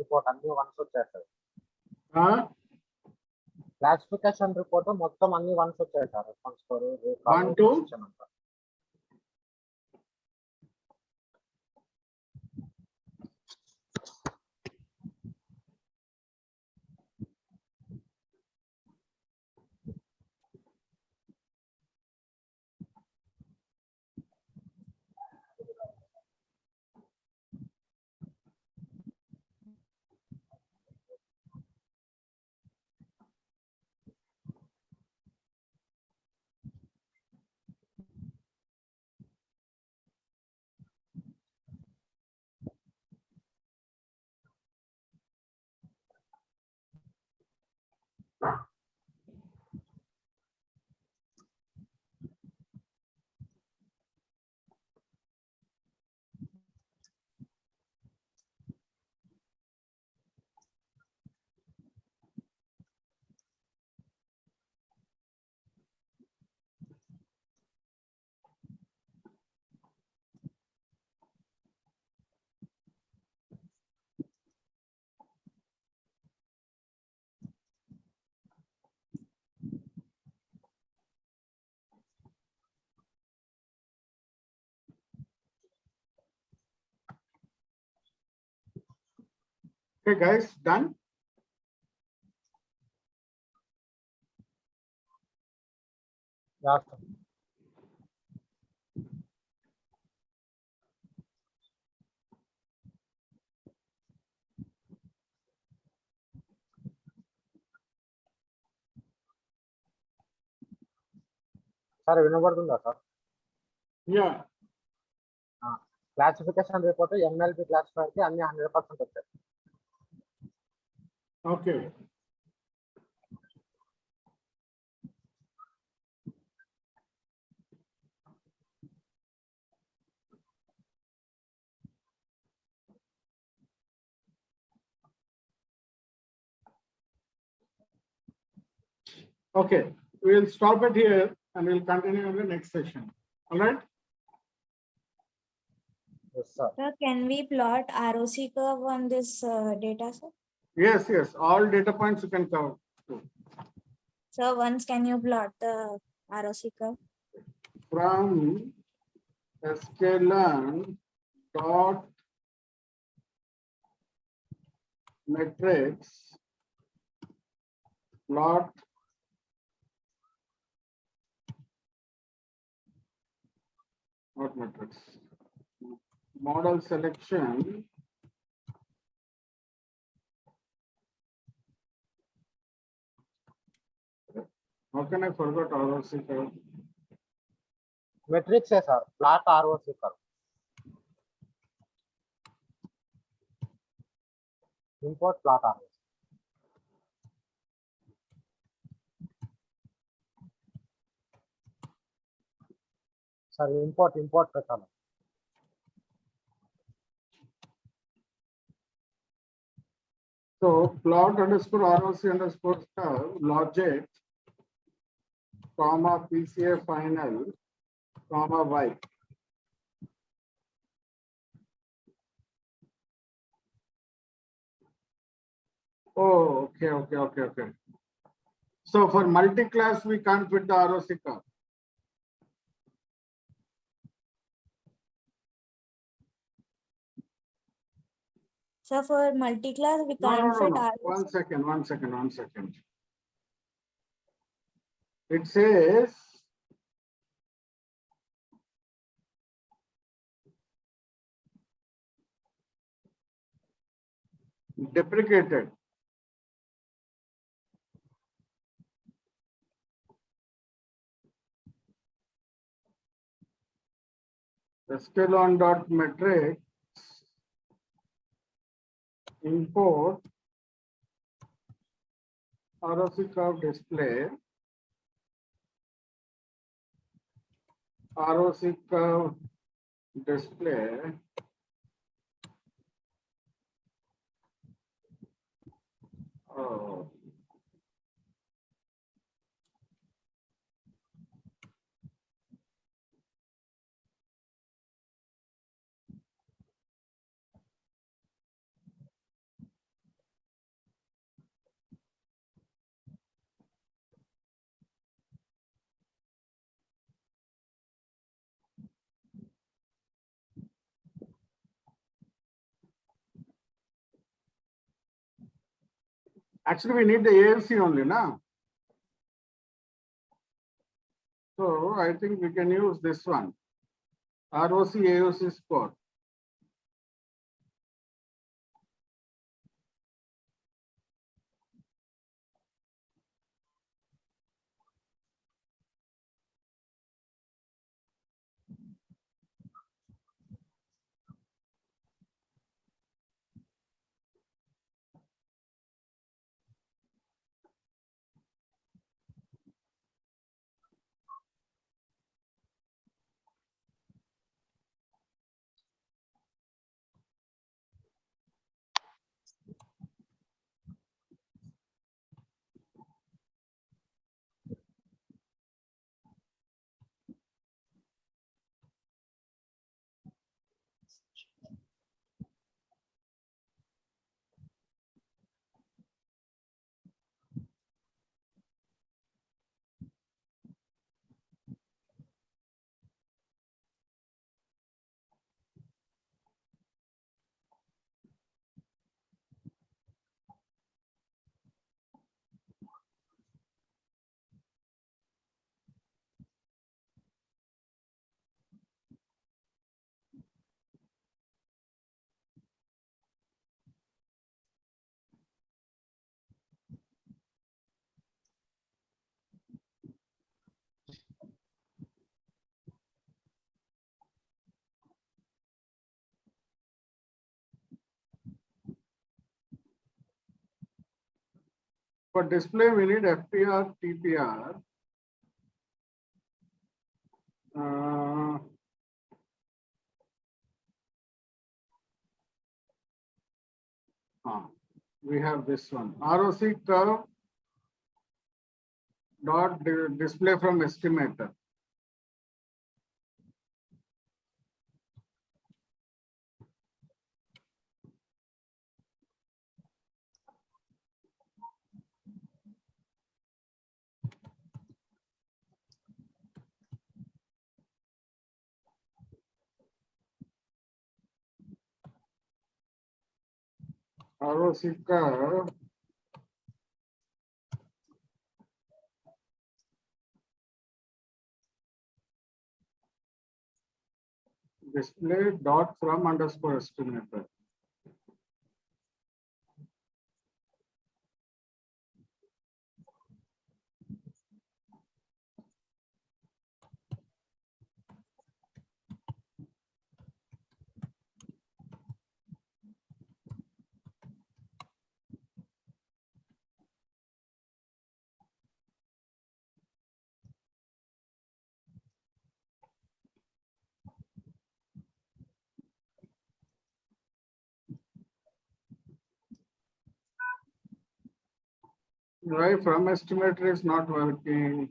Report అన్ని ones వచ్చేస్తాయి. Huh? Classification report మొత్తం అన్ని ones వచ్చాయి sir. Response score 1, 2. Okay, guys, done. Sir వినబడుతుందా sir? Yeah. Classification report MLP classifier కి అన్ని 100% వచ్చాయి. Okay. Okay, we'll stop it here and we'll continue in the next session. All right? Yes, sir. Sir, can we plot ROC curve on this data, sir? Yes, yes. All data points you can cover. So once can you plot the ROC curve? From sklearn dot matrix plot not matrix model selection how can I forget ROC curve? Metrics sir. Plot ROC curve. Import plot ROC. Sir import పెట్టాలి. So plot underscore ROC underscore curve logic comma PCA final comma y. Oh, okay. So for multi-class, we can't fit the ROC curve. So for multi-class, we can't fit No. ROC. One second. It says deprecated. Sklearn dot matrix import ROC curve display ROC curve display oh. Actually, we need the ALC only, na? So I think we can use this one. ROC AOC score. For display, we need FPR, TPR. We have this one. ROC curve dot display from estimator. ROC curve display dot from underscore estimator. Why from estimator is not working?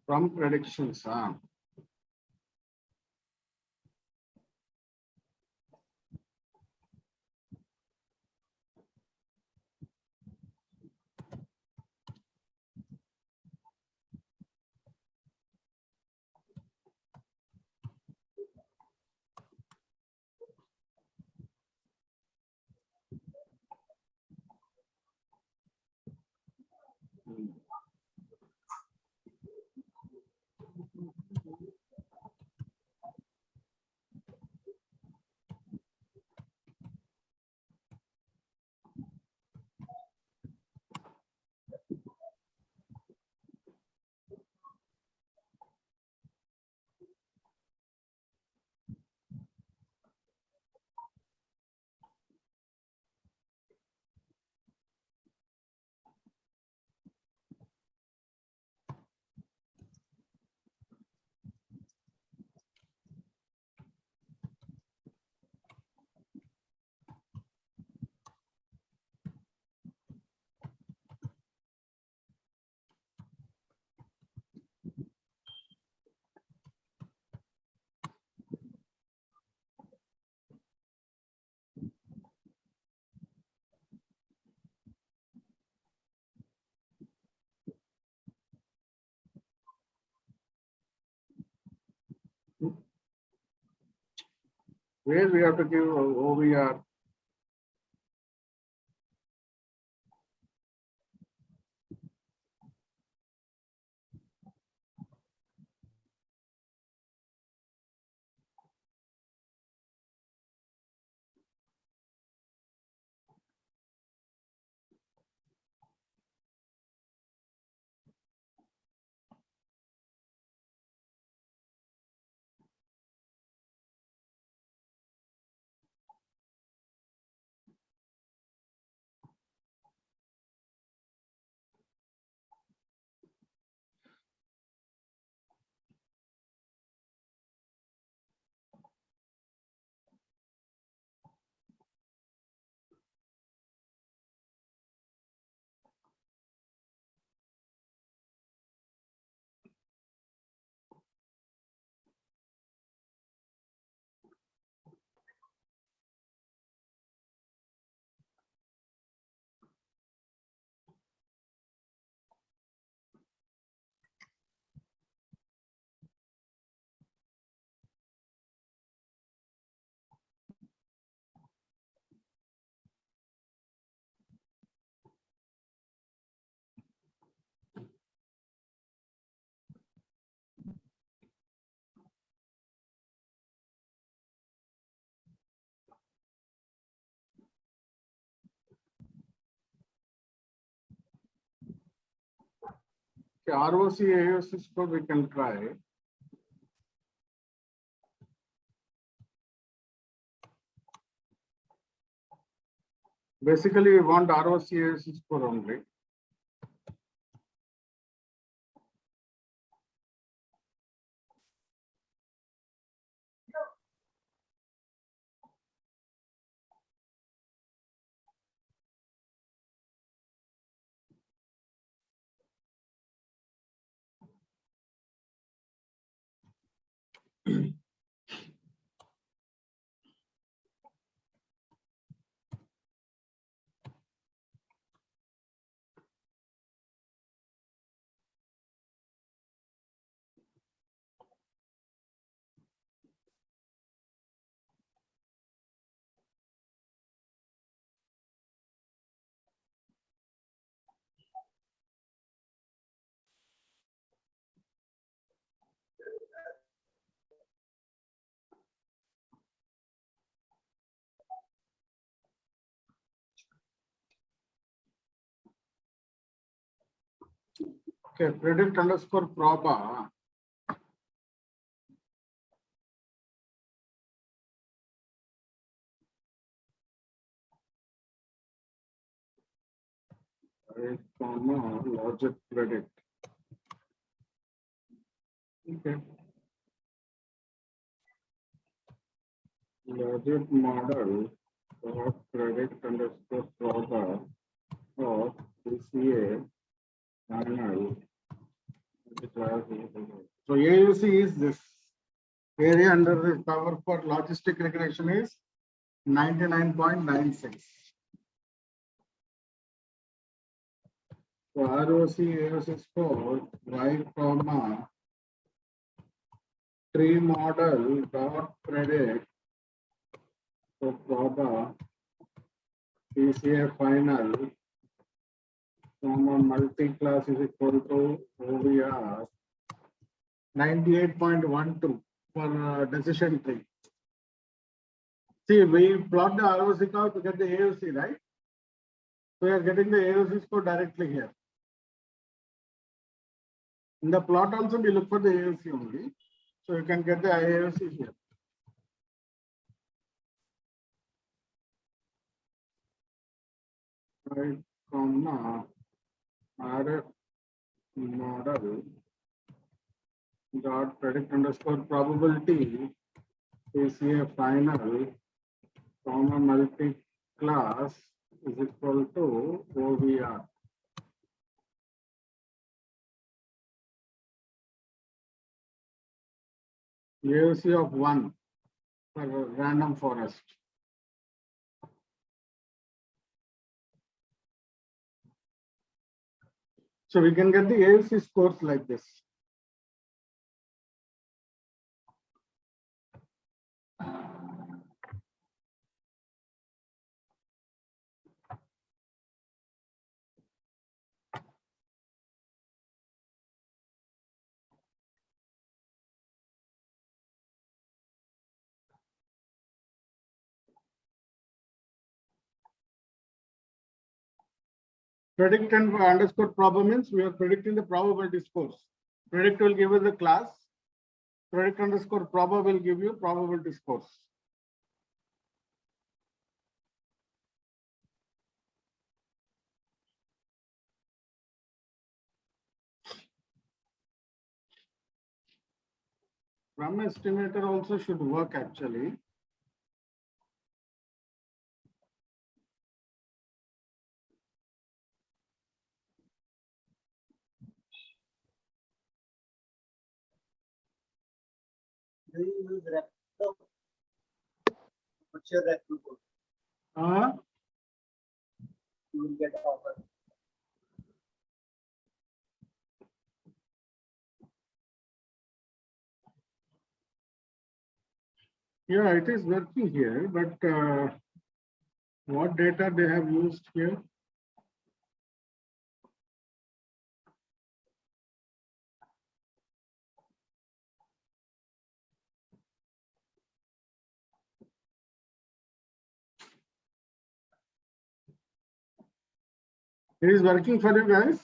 From predictions. where we have to give OVR. Okay, ROC AOC score we can try. Basically, we want ROC AOC score only. Okay, predict underscore proba. Right, comma, logic predict. Okay. Logic model dot predict underscore proba of PCA final. So AUC is this area under the cover for logistic regression is 99.96. So ROC AOC score y comma tree model dot predict so proba PCA final comma multi-class is equal to OVR 98.12 for decision tree. See, we plot the ROC curve to get the AOC, right? So we are getting the AOC score directly here. In the plot also we look for the AOC only. So you can get the AOC here. Right, comma RF model dot predict underscore probability PCA final comma multi class is equal to OVR. AOC of 1 for a random forest. So we can get the AOC scores like this. Predict and underscore proba means we are predicting the probability scores. Predict will give you the class. Predict underscore proba will give you probability scores. From estimator also should work actually. Do you use Repto? What's your Repto code? You will get offer. Yeah, it is working here, but what data they have used here? It is working for you guys.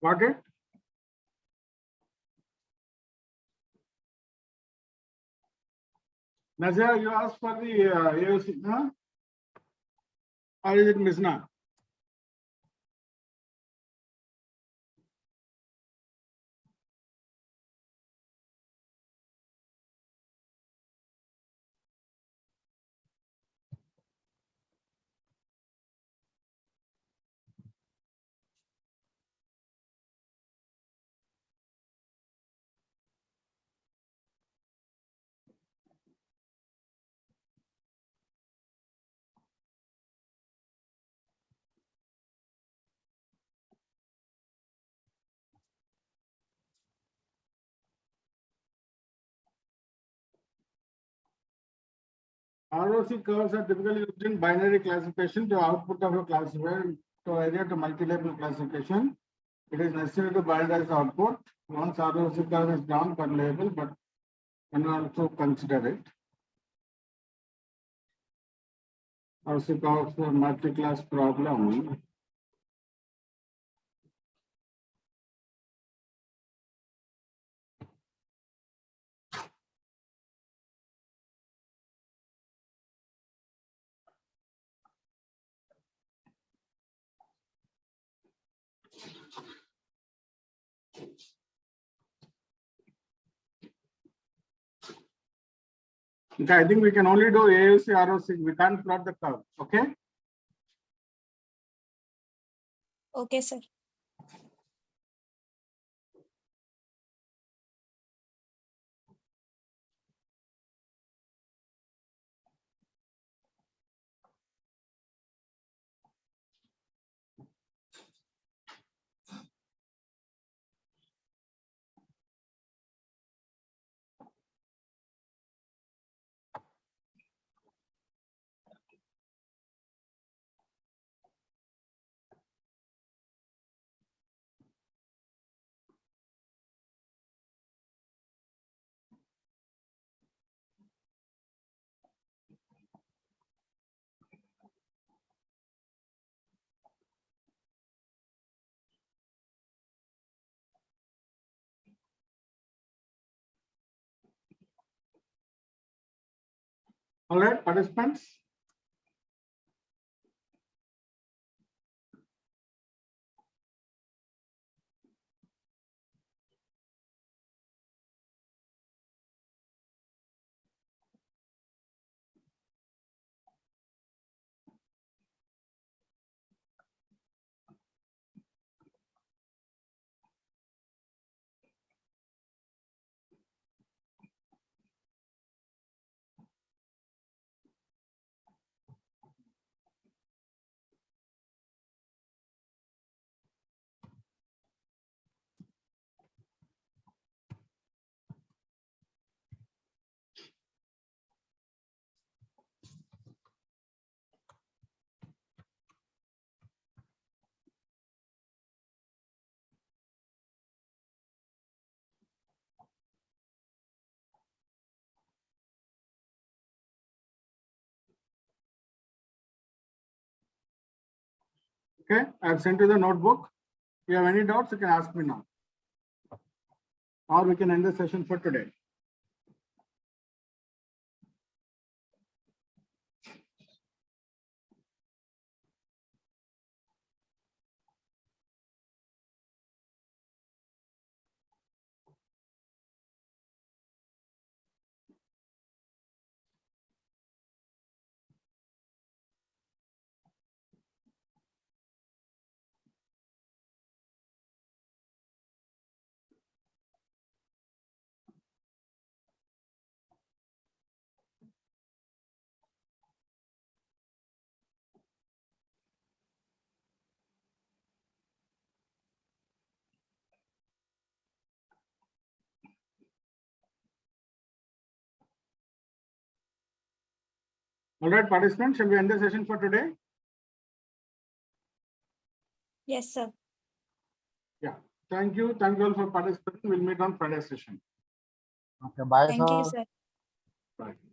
Got it? Nazia, you asked for the AOC, huh? Or is it Misna? ROC curves are typically used in binary classification to output of a classifier to either to multi-label classification. It is necessary to binarize output. Once ROC curve is down per label, but can also consider it. ROC curve for multi-class problem. Okay, I think we can only do AOC, ROC. We can't plot the curve. Okay. Okay, sir. All right, participants. Okay, I've sent you the notebook. If you have any doubts, you can ask me now. Or we can end the session for today. All right, participants, shall we end the session for today? Yes, sir. Yeah. Thank you. Thank you all for participating. We'll meet on Friday session. Okay, bye, Thank you, sir. sir. Bye.